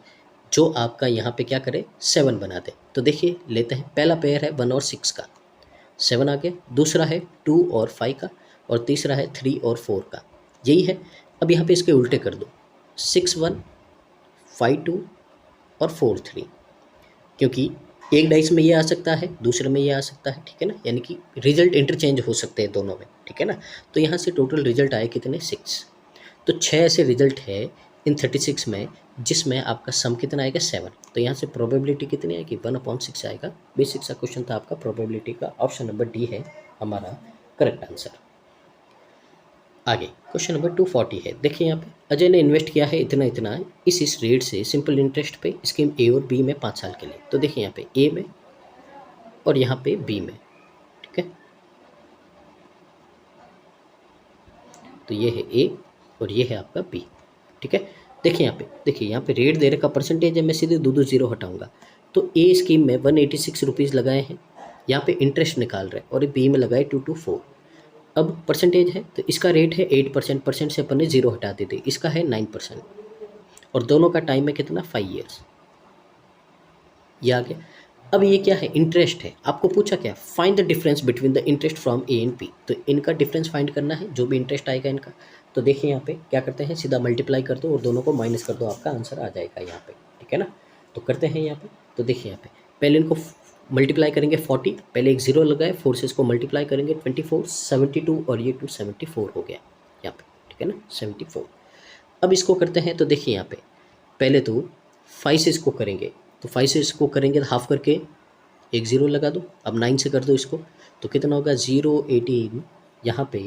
जो आपका यहाँ पे क्या करे 7 बना दे, तो देखिए लेते हैं, पहला पेयर है 1 और 6 का 7 आ गया, दूसरा है 2 और 5 का, और तीसरा है 3 और 4 का, यही है। अब यहाँ पे इसके उल्टे कर दो 6 1 5 2 और 4 3, क्योंकि एक डाइस में ये आ सकता है दूसरे में ये आ सकता है, ठीक है ना, यानी कि रिजल्ट इंटरचेंज हो सकते हैं दोनों में, ठीक है ना। तो यहाँ से टोटल रिजल्ट आए कितने 6, तो 6 ऐसे रिजल्ट है इन 36 में जिसमें आपका सम कितना आएगा 7, तो यहाँ से प्रोबेबिलिटी कितनी आएगी 1/6 आएगा। बेसिक सा क्वेश्चन था आपका प्रोबेबिलिटी का, ऑप्शन नंबर डी है हमारा करेक्ट आंसर। आगे क्वेश्चन नंबर 240 है, देखिए यहाँ पे अजय ने इन्वेस्ट किया है इतना इतना इस रेट से सिंपल इंटरेस्ट पे स्कीम ए और बी में 5 साल के लिए, तो देखिए यहाँ पे ए में और यहाँ पे बी में, ठीक है, तो ये है ए और ये है आपका बी, ठीक है। देखिए यहाँ पे रेट दे रखा परसेंटेज है, मैं सीधे 2 0 हटाऊंगा, तो ए स्कीम में 186 रुपीज़ लगाए हैं, यहाँ पे इंटरेस्ट निकाल रहे हैं, और बी में लगाए 224। अब परसेंटेज है तो इसका रेट है 8%, परसेंट से अपन ने 0 हटा देते, इसका है 9%, और दोनों का टाइम है कितना 5 ईयर्स, ये आ गया। अब ये क्या है इंटरेस्ट है, आपको पूछा क्या find the difference between the interest from A and B, तो इनका डिफरेंस फाइंड करना है जो भी इंटरेस्ट आएगा इनका। तो देखिए यहाँ पे क्या करते हैं, सीधा मल्टीप्लाई कर दो और दोनों को माइनस कर दो, आपका आंसर आ जाएगा यहाँ पे, ठीक है ना। तो करते हैं यहाँ पे, तो देखिए यहाँ पे पहले इनको मल्टीप्लाई करेंगे 40, पहले एक 0 लगाए, 4 से इसको मल्टीप्लाई करेंगे 24 72 और ये 274 हो गया यहाँ पे, ठीक है ना 74। अब इसको करते हैं, तो देखिए यहाँ पे पहले तो 5 से इसको करेंगे, तो 5 से इसको करेंगे तो हाफ करके एक 0 लगा दो, अब 9 से कर दो इसको, तो कितना होगा 0 18, यहाँ पे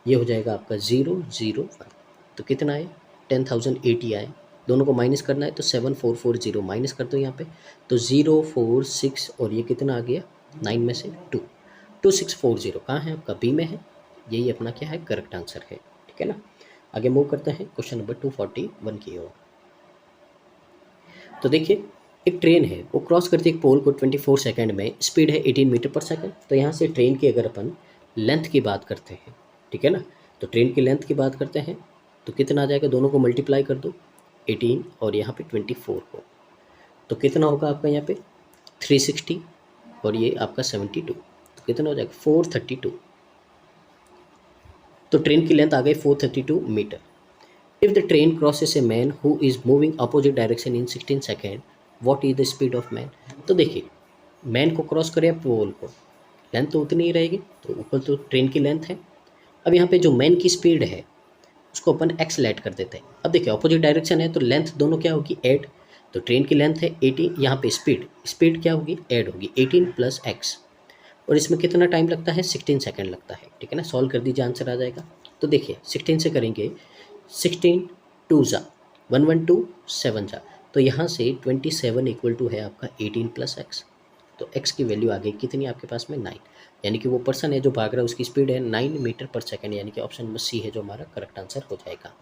ये हो जाएगा आपका 0 0 1, तो कितना है 10,080 आए, दोनों को माइनस करना है तो 7440 माइनस कर दो यहाँ पे, तो 0 4 6 और ये कितना आ गया 9 में से 2 2640 कहाँ है आपका बी में है, यही अपना क्या है करेक्ट आंसर है, ठीक है ना। आगे मूव करते हैं क्वेश्चन नंबर 241 की ओर। तो देखिए एक ट्रेन है वो क्रॉस करती है एक पोल को 24 सेकंड में, स्पीड है 18 मीटर पर सेकंड। तो यहाँ से ट्रेन की अगर अपन लेंथ की बात करते हैं, ठीक है ना, तो ट्रेन की लेंथ की बात करते हैं तो कितना आ जाएगा, दोनों को मल्टीप्लाई कर दो 18 और यहाँ पे 24 को, तो कितना होगा आपका यहाँ पे 360 और ये आपका 72, तो कितना हो जाएगा 432। तो ट्रेन की लेंथ आ गई 432 metre. If the train crosses a man who is moving opposite direction in 16 second, what is the speed of man. तो देखिए मैन को क्रॉस करें पोल को, लेंथ तो उतनी ही रहेगी, तो ऊपर तो ट्रेन की लेंथ है। अब यहाँ पे जो मैन की स्पीड है उसको अपन एक्स लेट कर देते हैं। अब देखिए अपोजिट डायरेक्शन है तो लेंथ दोनों क्या होगी 8, तो ट्रेन की लेंथ है 18, यहाँ पे स्पीड क्या होगी, ऐड होगी 18 प्लस x, और इसमें कितना टाइम लगता है, 16 सेकंड लगता है। ठीक है ना, सॉल्व कर दीजिए, आंसर आ जाएगा। तो देखिए 16 से करेंगे, 16 2 जा 112 7 जा, तो यहाँ से 27 इक्वल टू है आपका 18 प्लस एक्स। तो x की वैल्यू आ गई कितनी आपके पास में, 9, यानी कि वो पर्सन है जो भाग रहा है उसकी स्पीड है 9 मीटर पर सेकंड, यानी कि ऑप्शन नंबर सी है जो हमारा करेक्ट आंसर हो जाएगा।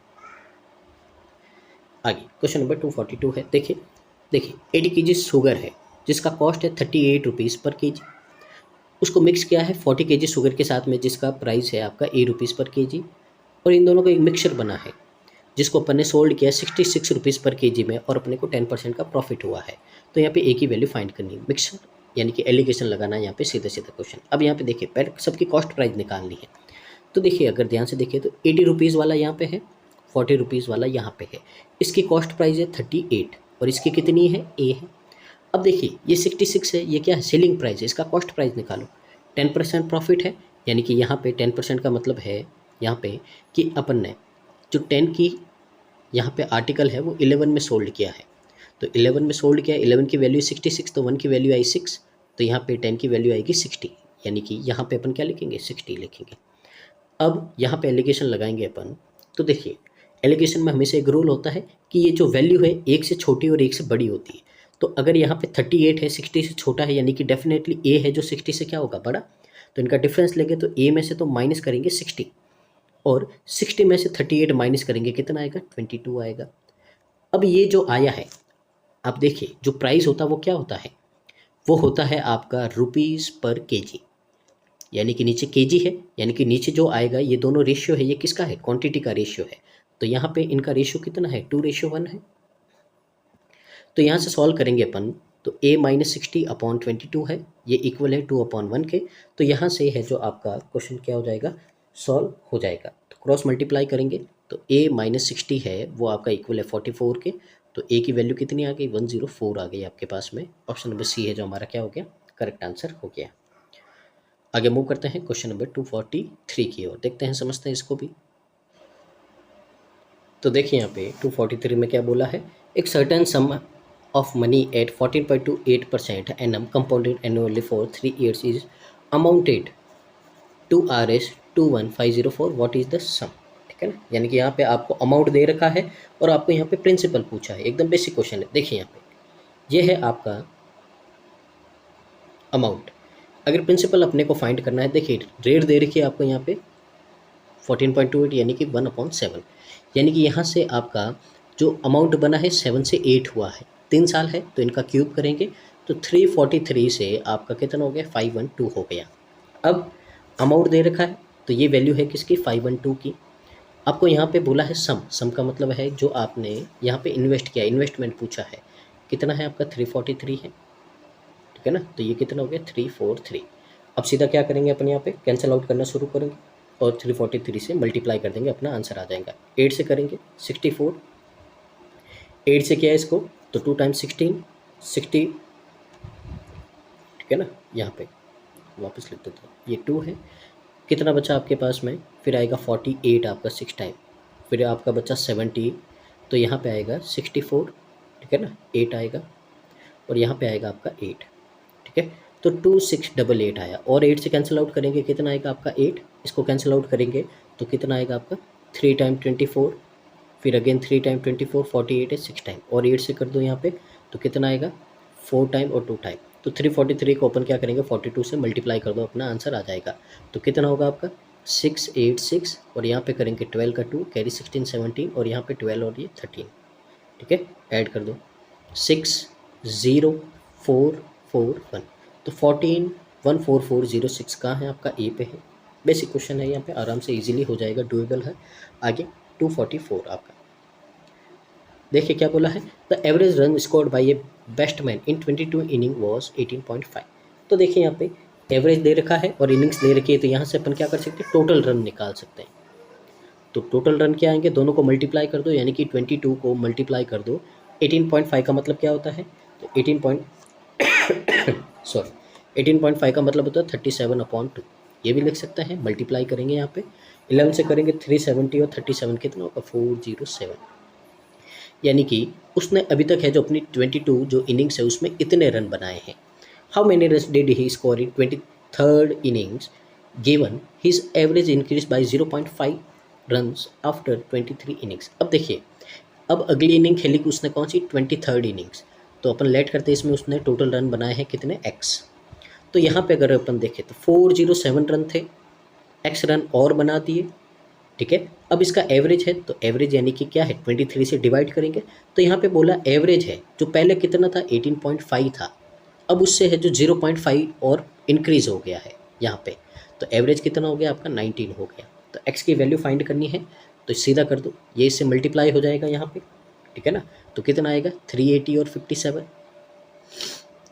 आगे क्वेश्चन नंबर 242 है। देखिए 80 के जी शुगर है जिसका कॉस्ट है 38 रुपीज़ पर के जी, उसको मिक्स किया है 40 के जी शुगर के साथ में जिसका प्राइस है आपका 8 रुपीज़ पर के जी, और इन दोनों का एक मिक्सचर बना है जिसको अपन ने सोल्ड किया 66 रुपीज़ पर के जी में, और अपने को 10% का प्रॉफिट हुआ है। तो यहाँ पे एक ही वैल्यू फाइंड करनी है, मिक्सचर यानी कि एलिगेशन लगाना है यहाँ पे सीधा सीधा क्वेश्चन। अब यहाँ पे देखिए पहले सबकी कॉस्ट प्राइस निकालनी है। तो देखिए अगर ध्यान से देखिए तो 80 रुपीज़ वाला यहाँ पे है, 40 रुपीज़ वाला यहाँ पे है, इसकी कॉस्ट प्राइस है 38 और इसकी कितनी है, ए है। अब देखिए ये 66 है, ये क्या है, सेलिंग प्राइस है, इसका कॉस्ट प्राइस निकालो। 10% प्रॉफिट है, यानी कि यहाँ पे 10% का मतलब है यहाँ पे कि अपन ने जो 10 की यहाँ पे आर्टिकल है वो 11 में सोल्ड किया है, तो 11 में सोल्ड किया, 11 की वैल्यू 66, तो 1 की वैल्यू आई 6, तो यहाँ पे 10 की वैल्यू आएगी 60, यानी कि यहाँ पे अपन क्या लिखेंगे, 60 लिखेंगे। अब यहाँ पे एलिगेशन लगाएंगे अपन। तो देखिए एलिगेशन में हमेशा एक रूल होता है कि ये जो वैल्यू है एक से छोटी और एक से बड़ी होती है। तो अगर यहाँ पे 38 है 60 से छोटा है, यानी कि डेफिनेटली ए है जो 60 से क्या होगा, बड़ा, तो इनका डिफरेंस लेंगे तो ए में से तो माइनस करेंगे 60, और 60 में से 38 माइनस करेंगे कितना आएगा, 22 आएगा। अब ये जो आया है, आप देखिए जो प्राइस होता है वो क्या होता है, वो होता है आपका रुपीज़ पर केजी, यानी कि नीचे केजी है, यानी कि नीचे जो आएगा ये दोनों रेशियो है, ये किसका है, क्वांटिटी का रेशियो है। तो यहाँ पे इनका रेशियो कितना है, 2:1 है। तो यहाँ से सॉल्व करेंगे अपन, तो a माइनस 60 अपॉन 22 है, ये इक्वल है 2/1 के। तो यहाँ से है जो आपका क्वेश्चन क्या हो जाएगा, सॉल्व हो जाएगा। तो क्रॉस मल्टीप्लाई करेंगे तो a माइनस 60 है वो आपका इक्वल है 44 के, तो a की वैल्यू कितनी आ गई, 104 आ गई आपके पास में। ऑप्शन नंबर सी है जो हमारा क्या हो गया, करेक्ट आंसर हो गया। आगे मूव करते हैं क्वेश्चन नंबर 243 की ओर, देखते हैं समझते हैं इसको भी। तो देखिए यहाँ पे 243 में क्या बोला है, एक certain some of money at 14.28% annum compounded annually for 3 years is amounted to Rs 21504, what is the sum। ठीक है ना, यानी कि यहाँ पे आपको अमाउंट दे रखा है और आपको यहाँ पे प्रिंसिपल पूछा है, एकदम बेसिक क्वेश्चन है। देखिए यहाँ पे ये है आपका अमाउंट, अगर प्रिंसिपल अपने को फाइंड करना है, देखिए रेट दे रखी है आपको यहाँ पे 14.28 यानी कि 1/7, यानी कि यहाँ से आपका जो अमाउंट बना है 7 से 8 हुआ है, 3 साल है, तो इनका क्यूब करेंगे तो 343 से आपका कितना हो गया, 512 हो गया। अब अमाउंट दे रखा है तो ये वैल्यू है किसकी, 512 की। आपको यहाँ पे बोला है सम का मतलब है जो आपने यहाँ पे इन्वेस्ट किया, इन्वेस्टमेंट पूछा है, कितना है आपका 343 है, ठीक है ना। तो ये कितना हो गया 343। अब सीधा क्या करेंगे अपन, यहाँ पे कैंसिल आउट करना शुरू करेंगे और 343 से मल्टीप्लाई कर देंगे, अपना आंसर आ जाएगा। 8 से करेंगे 64, 8 से किया है इसको तो 2 टाइम्स 16 60, ठीक है ना। यहाँ पे वापस लिख देते हैं, ये 2 है, कितना बचा आपके पास में, फिर आएगा 48 आपका 6 टाइम, फिर आपका बचा 70, तो यहाँ पे आएगा 64, ठीक है ना, 8 आएगा और यहाँ पे आएगा आपका 8, ठीक है। तो 2688 आया, और 8 से कैंसिल आउट करेंगे कितना आएगा आपका 8, इसको कैंसिल आउट करेंगे तो कितना आएगा आपका 3 टाइम 24, फिर अगेन 3 टाइम 24, 48 है 6 टाइम, और 8 से कर दो यहाँ पे तो कितना आएगा 4 टाइम और 2 टाइम। तो 343 को ओपन क्या करेंगे 42 से मल्टीप्लाई कर दो, अपना आंसर आ जाएगा। तो कितना होगा आपका 686, और यहाँ पे करेंगे 12 का 2 कैरी 16 17, और यहाँ पे 12 और ये 13, ठीक है, ऐड कर दो 60441, तो 14,14406 कहाँ है आपका, ए पे है। बेसिक क्वेश्चन है, यहाँ पे आराम से इजीली हो जाएगा, डुएबल है। आगे 244 आपका देखिए क्या बोला है, the average run scored by a batsman in 22 inning was 18.5। तो देखिए यहाँ पे एवरेज दे रखा है और इनिंग्स दे रखी है, तो यहाँ से अपन क्या कर सकते हैं, टोटल रन निकाल सकते हैं। तो टोटल रन क्या आएंगे, दोनों को मल्टीप्लाई कर दो, यानी कि 22 को मल्टीप्लाई कर दो 18.5 का मतलब क्या होता है, तो 18.5 का मतलब होता है 37/2, ये भी लिख सकते हैं। मल्टीप्लाई करेंगे यहाँ पे 11 से करेंगे 370 और 37 कितना होगा 407, यानी कि उसने अभी तक है जो अपनी 22 जो इनिंग्स है उसमें इतने रन बनाए हैं। How many runs did he score in 23rd innings given his average increase by 0.5 runs after 23 innings. अब देखिए, अब अगली इनिंग खेली कि उसने कौन सी 23rd इनिंग्स, तो अपन लेट करते हैं इसमें उसने टोटल रन बनाए हैं कितने x। तो यहाँ पे अगर अपन देखें तो 407 रन थे, x रन और बना दिए, ठीक है। अब इसका एवरेज है तो एवरेज यानी कि क्या है 23 से डिवाइड करेंगे, तो यहाँ पे बोला एवरेज है जो पहले कितना था 18.5 था, अब उससे है जो 0.5 और इंक्रीज हो गया है यहाँ पे, तो एवरेज कितना हो गया आपका 19 हो गया। तो x की वैल्यू फाइंड करनी है तो सीधा कर दो, ये इससे मल्टीप्लाई हो जाएगा यहाँ पे, ठीक है ना। तो कितना आएगा 380 और 57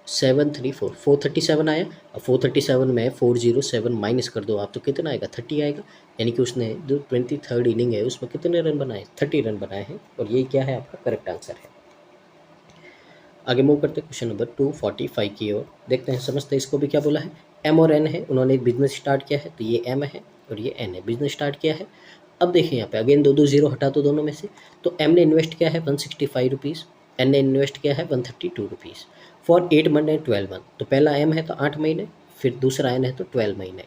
734 437 आया। अब 437 में 407 माइनस कर दो आप तो कितना आएगा 30 आएगा, यानी कि उसने जो 23rd इनिंग है उसमें कितने रन बनाए 30 रन बनाए हैं, और ये क्या है आपका करेक्ट आंसर है। आगे मूव करते हैं क्वेश्चन नंबर 245 की ओर, देखते हैं समझते हैं इसको भी क्या बोला है। एम और एन है, उन्होंने एक बिजनेस स्टार्ट किया है, तो ये एम है और ये एन है, बिजनेस स्टार्ट किया है। अब देखिए यहाँ पे अगेन दो दो जीरो हटा दो दोनों में से, तो एम ने इन्वेस्ट किया है 165 रुपीज़, एन ने इन्वेस्ट किया है 132 rupees for 8 month and 12 month. तो पहला एम है तो 8 महीने, फिर दूसरा एन है तो 12 महीने।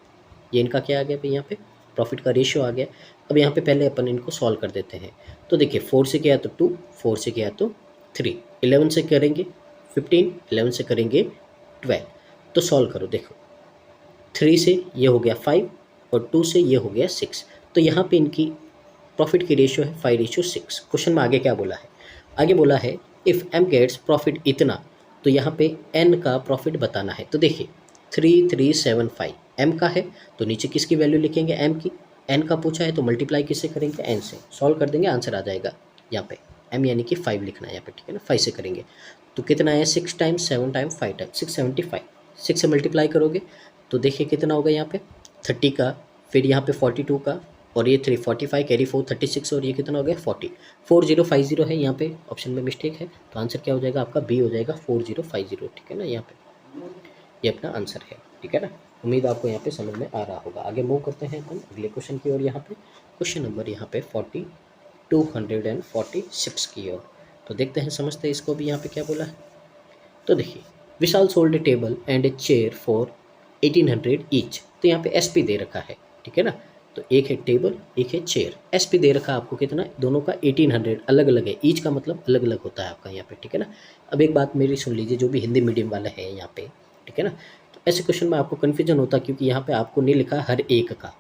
ये इनका क्या आ गया भाई यहाँ पे प्रॉफिट का रेशियो आ गया। अब यहाँ पे पहले अपन इनको सॉल्व कर देते हैं। तो देखिए 4 से किया तो 2, 4 से किया तो 3, 11 से करेंगे 15, 11 से करेंगे 12, तो सॉल्व करो। देखो 3 से ये हो गया 5 और 2 से ये हो गया 6, तो यहाँ पे इनकी प्रॉफिट की रेशियो है 5:6। क्वेश्चन में आगे क्या बोला है, आगे बोला है इफ़ एम गेट्स प्रॉफिट इतना, तो यहाँ पे एन का प्रॉफिट बताना है। तो देखिए 3375 एम का है, तो नीचे किसकी वैल्यू लिखेंगे एम की, एन का पूछा है तो मल्टीप्लाई किससे करेंगे एन से, सॉल्व कर देंगे आंसर आ जाएगा। यहाँ पे एम यानी कि 5 लिखना है यहाँ पे, ठीक है ना। 5 से करेंगे तो कितना है 6 टाइम्स 7 टाइम्स 5 टाइम्स 675, 6 से मल्टीप्लाई करोगे तो देखिए कितना होगा यहाँ पे 30 का, फिर यहाँ पे 42 का, और ये 345 कैरी 4 36, और ये कितना हो गया 40 है यहाँ पे, ऑप्शन में मिस्टेक है, तो आंसर क्या हो जाएगा आपका बी हो जाएगा 4050, ठीक है ना। यहाँ पे ये अपना आंसर है, ठीक है ना। उम्मीद आपको यहाँ पे समझ में आ रहा होगा। आगे मूव करते हैं अपन अगले क्वेश्चन की ओर। यहाँ पे क्वेश्चन नंबर यहाँ पे 246 की ओर, तो देखते हैं समझते हैं इसको भी यहाँ पे क्या बोला है। तो देखिए Vishal sold a table and a chair for 1800 each, तो यहाँ पे एसपी दे रखा है, ठीक है ना। तो एक है टेबल एक है चेयर, एसपी दे रखा है आपको कितना, दोनों का 1800 अलग अलग है, ईच का मतलब अलग अलग होता है आपका यहाँ पे, ठीक है ना। अब एक बात मेरी सुन लीजिए, जो भी हिंदी मीडियम वाला है यहाँ पे, ठीक है ना, तो ऐसे क्वेश्चन में आपको कन्फ्यूजन होता है क्योंकि यहाँ पे आपको नहीं लिखा हर एक का,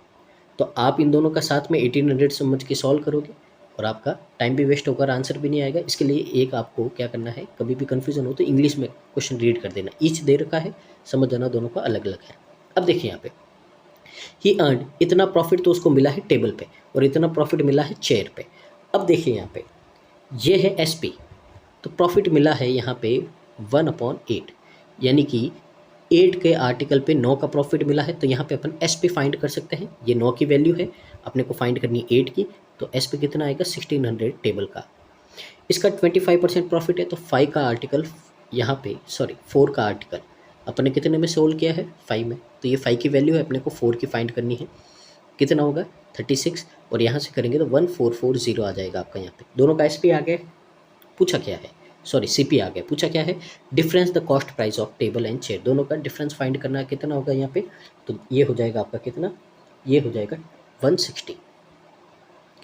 तो आप इन दोनों का साथ में 1800 समझ के सॉल्व करोगे और आपका टाइम भी वेस्ट होकर आंसर भी नहीं आएगा। इसके लिए एक आपको क्या करना है, कभी भी कन्फ्यूजन हो तो इंग्लिश में क्वेश्चन रीड कर देना, ईच दे रखा है, समझ जाना दोनों का अलग अलग है। अब देखिए यहाँ पे ही अर्न इतना प्रॉफिट तो उसको मिला है टेबल पे और इतना प्रॉफिट मिला है चेयर पे। अब देखिए यहाँ पे ये है एसपी, तो प्रॉफिट मिला है यहाँ पे 1/8, यानी कि 8 के आर्टिकल पे 9 का प्रॉफिट मिला है, तो यहाँ पे अपन एस पे फाइंड कर सकते हैं। ये 9 की वैल्यू है, अपने को फाइंड करनी 8 की, तो एस पे कितना आएगा 1600 टेबल का। इसका 25% प्रॉफिट है, तो 5 का आर्टिकल यहाँ पे 4 का आर्टिकल अपने कितने में सोल्व किया है 5 में, तो ये 5 की वैल्यू है, अपने को 4 की फाइंड करनी है, कितना होगा 36, और यहाँ से करेंगे तो 1440 आ जाएगा आपका। यहाँ पे दोनों का एस आ गया, पूछा क्या है सीपी आ गया, पूछा क्या है difference the cost price of table and chair, दोनों का डिफरेंस फाइंड करना है, कितना होगा यहाँ पे, तो ये हो जाएगा आपका कितना, ये हो जाएगा 160,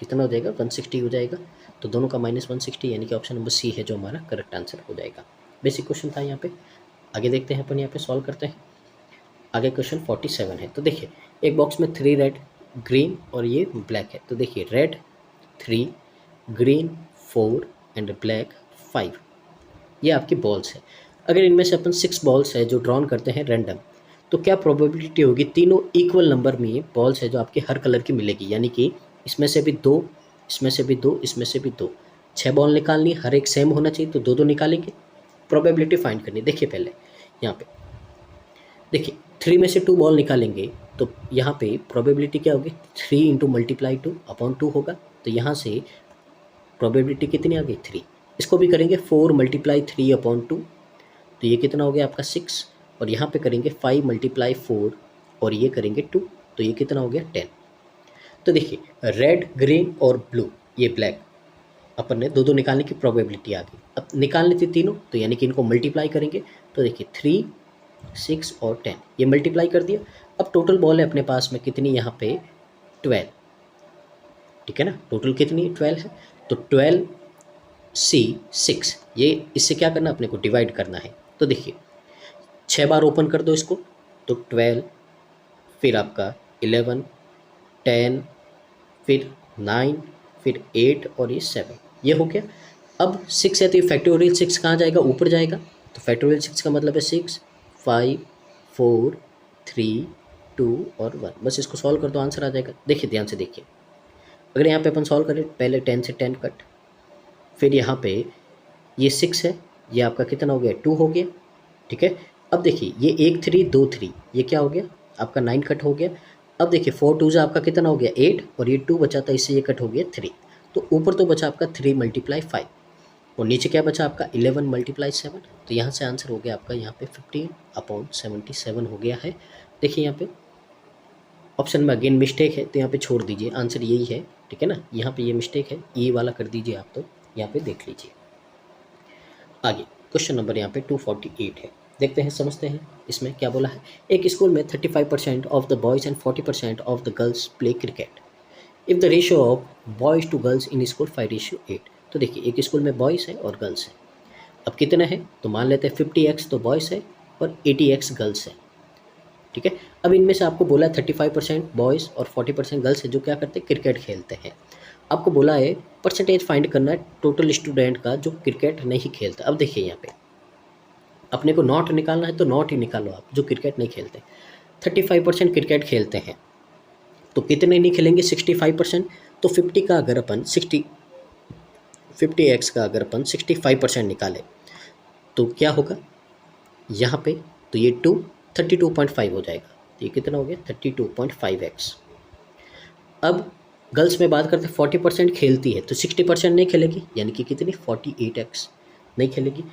कितना हो जाएगा 160 हो जाएगा, तो दोनों का -160, यानी कि ऑप्शन नंबर सी है जो हमारा करेक्ट आंसर हो जाएगा। बेसिक क्वेश्चन था यहाँ पे। आगे देखते हैं अपन, यहाँ पे सॉल्व करते हैं। आगे क्वेश्चन 47 है, तो देखिए एक बॉक्स में 3 रेड ग्रीन और ये ब्लैक है, तो देखिए रेड 3 ग्रीन 4 एंड ब्लैक 5, ये आपकी बॉल्स है। अगर इनमें से अपन 6 बॉल्स है जो ड्रॉन करते हैं रैंडम, तो क्या प्रोबेबिलिटी होगी तीनों इक्वल नंबर में बॉल्स है जो आपके हर कलर की मिलेगी, यानी कि इसमें से भी 2, इसमें से भी 2, इसमें से भी 2, 6 बॉल निकालनी, हर एक सेम होना चाहिए, तो 2 निकालेंगे, प्रोबेबिलिटी फाइंड करनी। देखिए पहले यहाँ पे देखिए 3 में से 2 बॉल निकालेंगे, तो यहाँ पे प्रोबेबिलिटी क्या होगी 3 × मल्टीप्लाई 2/2 होगा, तो यहाँ से प्रोबेबिलिटी कितनी आ गई 3। इसको भी करेंगे 4 × 3/2, तो ये कितना हो गया आपका 6, और यहाँ पे करेंगे 5 × 4 और ये करेंगे 2, तो ये कितना हो गया 10। तो देखिए रेड ग्रीन और ब्लू ये ब्लैक, अपन ने दो दो निकालने की प्रोबेबिलिटी आ गई। अब निकालने थे तीनों, तो यानी कि इनको मल्टीप्लाई करेंगे। तो देखिए 3, 6 और 10 ये मल्टीप्लाई कर दिया। अब टोटल बॉल है अपने पास में कितनी यहाँ पे 12, ठीक है ना। टोटल कितनी 12 है, तो 12 C 6, ये इससे क्या करना अपने को डिवाइड करना है। तो देखिए 6 बार ओपन कर दो इसको, तो 12, फिर आपका 11, 10, फिर 9, फिर 8 और ये 7, ये हो गया। अब 6 है तो ये फैक्टोरियल 6 कहाँ जाएगा, ऊपर जाएगा। तो फैक्टोरियल 6 का मतलब है 6, 5, 4, 3, 2 और 1। बस इसको सॉल्व कर दो, आंसर आ जाएगा। देखिए ध्यान से देखिए, अगर यहाँ पे अपन सॉल्व करें, पहले 10 से 10 कट, फिर यहाँ पे ये 6 है, ये आपका कितना हो गया 2 हो गया, ठीक है। अब देखिए ये 1 3 2 3, ये क्या हो गया आपका 9 कट हो गया। अब देखिए 4 2 आपका कितना हो गया 8, और ये 2 बचा था, इससे ये कट हो गया 3। तो ऊपर तो बचा आपका 3 × 5, और नीचे क्या बचा आपका 11 × 7। तो यहाँ से आंसर हो गया आपका यहाँ पे 15/77 हो गया है। देखिए यहाँ पे ऑप्शन में अगेन मिस्टेक है, तो यहाँ पे छोड़ दीजिए, आंसर यही है, ठीक है ना। यहाँ पे ये मिस्टेक है, ये वाला कर दीजिए आप, तो यहाँ पे देख लीजिए। आगे क्वेश्चन नंबर यहाँ पे 248 है, देखते हैं समझते हैं इसमें क्या बोला है। एक स्कूल में 35% of the boys and 40% of the girls play cricket. If the ratio of boys to girls in school 5:8। तो देखिए एक स्कूल में बॉयज़ है और गर्ल्स है। अब कितने हैं, तो मान लेते हैं 50x तो बॉयज़ है और 80x गर्ल्स है, ठीक है। अब इनमें से आपको बोला है 35% बॉयज़ और 40% गर्ल्स है जो क्या करते हैं, क्रिकेट खेलते हैं। आपको बोला है परसेंटेज फाइंड करना है टोटल स्टूडेंट का जो क्रिकेट नहीं खेलता। अब देखिए यहाँ पे अपने को नॉट निकालना है, तो नॉट ही निकालो आप, जो क्रिकेट नहीं खेलते। 35% क्रिकेट खेलते हैं, तो कितने नहीं खेलेंगे 65%। तो 50 का अगर अपन 50x का अगर अपन 65% निकाले तो क्या होगा यहाँ पे, तो ये 32.5 हो जाएगा। तो ये कितना हो गया 32.5x। अब गर्ल्स में बात करते हैं 40% खेलती है, तो 60% नहीं खेलेगी, यानी कि कितनी 48x नहीं खेलेगी।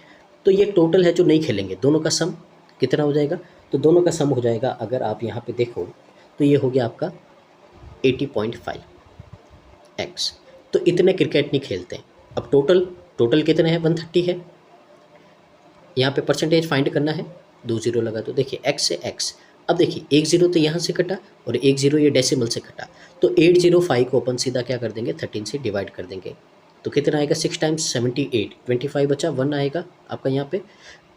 तो ये टोटल है जो नहीं खेलेंगे, दोनों का सम कितना हो जाएगा, तो दोनों का सम हो जाएगा अगर आप यहाँ पे देखो तो ये हो गया आपका 80.5x। तो इतने क्रिकेट नहीं खेलते हैं। अब टोटल कितने हैं 130 है। यहाँ पे परसेंटेज फाइंड करना है, 2 0 लगा, तो देखिए x से x। अब देखिए 1 0 तो यहाँ से कटा और 1 0 ये डेसिमल से कटा, तो 805 को अपन सीधा क्या कर देंगे 13 से डिवाइड कर देंगे। तो कितना आएगा 6 × 78, 25 बचा, 1 आएगा आपका यहाँ पे।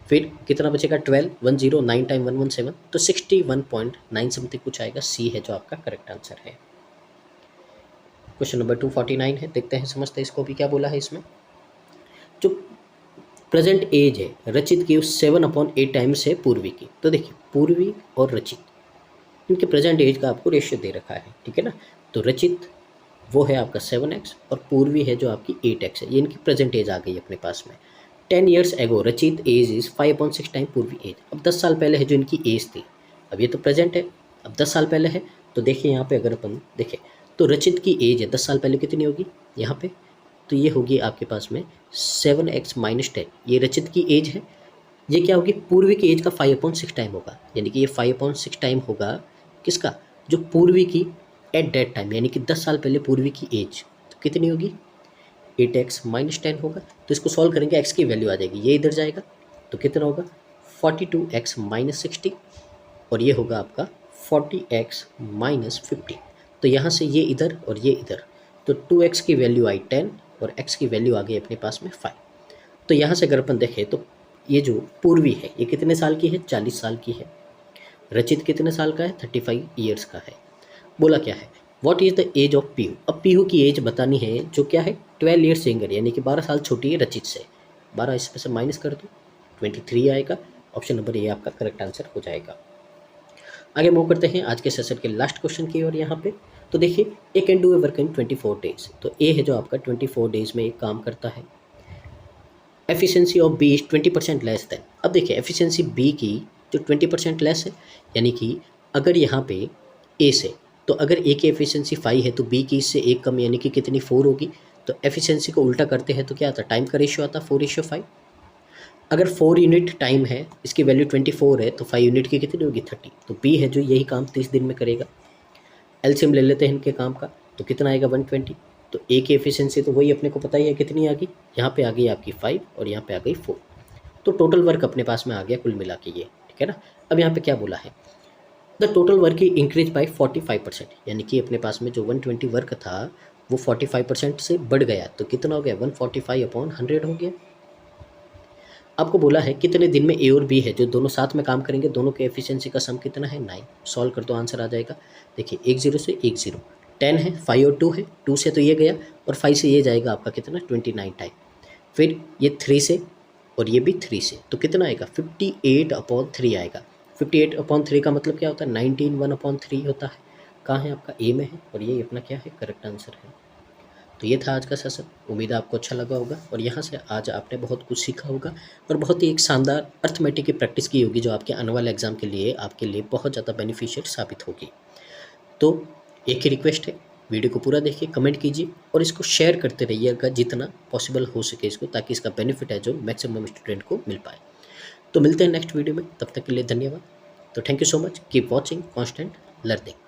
फिर कितना बचेगा 12, 1 0, 9 × 1 1 7, तो 61.9 समथिंग कुछ आएगा। सी है जो आपका करेक्ट आंसर है। क्वेश्चन नंबर 249 है, देखते हैं समझते हैं इसको भी क्या बोला है इसमें। जो प्रेजेंट एज है रचित की 7/8 टाइम्स है पूर्वी की। तो देखिए पूर्वी और रचित इनके प्रेजेंट एज का आपको रेशियो दे रखा है, ठीक है ना। तो रचित वो है आपका 7x और पूर्वी है जो आपकी 8x है, ये इनकी प्रेजेंट एज आ गई अपने पास में। 10 years एगो रचित एज इज़ 5/6 टाइम पूर्वी एज। अब 10 साल पहले है जो इनकी एज थी, अब ये तो प्रेजेंट है, अब 10 साल पहले है। तो देखिए यहाँ पे अगर अपन देखें तो रचित की एज है 10 साल पहले कितनी होगी यहाँ पे, तो ये होगी आपके पास में 7x - 10। ये रचित की एज है, ये क्या होगी पूर्वी की एज का 5/6 टाइम होगा, यानी कि ये 5/6 टाइम होगा किसका, जो पूर्वी की एट दैट टाइम, यानी कि 10 साल पहले पूर्वी की एज। तो कितनी होगी 8x - 10 होगा। तो इसको सॉल्व करेंगे, x की वैल्यू आ जाएगी, ये इधर जाएगा तो कितना होगा 42x - 60, और ये होगा आपका 40x - 50। तो यहाँ से ये इधर और ये इधर, तो 2x की वैल्यू आई 10 और x की वैल्यू आ गई अपने पास में 5। तो यहाँ से अगर अपन देखें तो ये जो पूर्वी है ये कितने साल की है 40 साल की है। रचित कितने साल का है 35 ईयर्स का है। बोला क्या है what is the age of Pihu. अब पीहू की एज बतानी है जो क्या है 12 ईयर्स यंगर, यानी कि 12 साल छोटी है रचित से। 12 इसमें से माइनस कर दो 23 आएगा। ऑप्शन नंबर ए आपका करेक्ट आंसर हो जाएगा। आगे मूव करते हैं आज के सेशन के लास्ट क्वेश्चन की ओर यहाँ पे। तो देखिए A can do a work in 24 days. तो ए है जो आपका 24 डेज में एक काम करता है। Efficiency of B is 20% less than. अब देखिए एफिशिएंसी बी की जो 20% लेस है, यानी कि अगर यहाँ पे ए से, तो अगर ए की एफिशिएंसी 5 है तो बी की इससे एक कम, यानी कि कितनी 4 होगी। तो एफिशिएंसी को उल्टा करते हैं तो क्या आता है टाइम का रेशियो आता है 4:5। अगर 4 यूनिट टाइम है, इसकी वैल्यू 24 है, तो 5 यूनिट की कितनी होगी 30। तो बी है जो यही काम 30 दिन में करेगा। एलसीएम ले लेते हैं इनके काम का, तो कितना आएगा 120, तो ए की एफिशिएंसी तो वही अपने को पता ही है कितनी आ गई, यहाँ पे आ गई आपकी 5 और यहाँ पे आ गई 4। तो टोटल वर्क अपने पास में आ गया कुल मिला के ये, ठीक है ना। अब यहाँ पे क्या बोला है, the total work he increase by 45%, यानी कि अपने पास में जो 120 वर्क था वो 45% से बढ़ गया। तो कितना हो गया, 145/100 हो गया। आपको बोला है कितने दिन में ए और बी है जो दोनों साथ में काम करेंगे, दोनों के एफिशिएंसी का सम कितना है, 9। सॉल्व कर दो, आंसर आ जाएगा। देखिए 1 0 से 1 0, 10 है, 5 और 2 है, 2 से तो ये गया और 5 से ये जाएगा आपका कितना, 29 टाइम। फिर ये 3 से और ये भी 3 से, तो कितना आएगा, 58/3 आएगा। 58/3 का मतलब क्या होता है, 19 1/3 होता है। कहाँ है आपका, ए में है, और ये अपना क्या है, करेक्ट आंसर है। तो ये था आज का सेशन, उम्मीद है आपको अच्छा लगा होगा और यहाँ से आज आपने बहुत कुछ सीखा होगा और बहुत ही एक शानदार अर्थमेटिक की प्रैक्टिस की होगी जो आपके आने वाले एग्जाम के लिए आपके लिए बहुत ज़्यादा बेनिफिशियल साबित होगी। तो एक ही रिक्वेस्ट है, वीडियो को पूरा देखिए, कमेंट कीजिए और इसको शेयर करते रहिएगा जितना पॉसिबल हो सके इसको, ताकि इसका बेनिफिट है जो मैक्सिमम स्टूडेंट को मिल पाए। तो मिलते हैं नेक्स्ट वीडियो में, तब तक के लिए धन्यवाद। तो thank you so much, keep watching constant learning.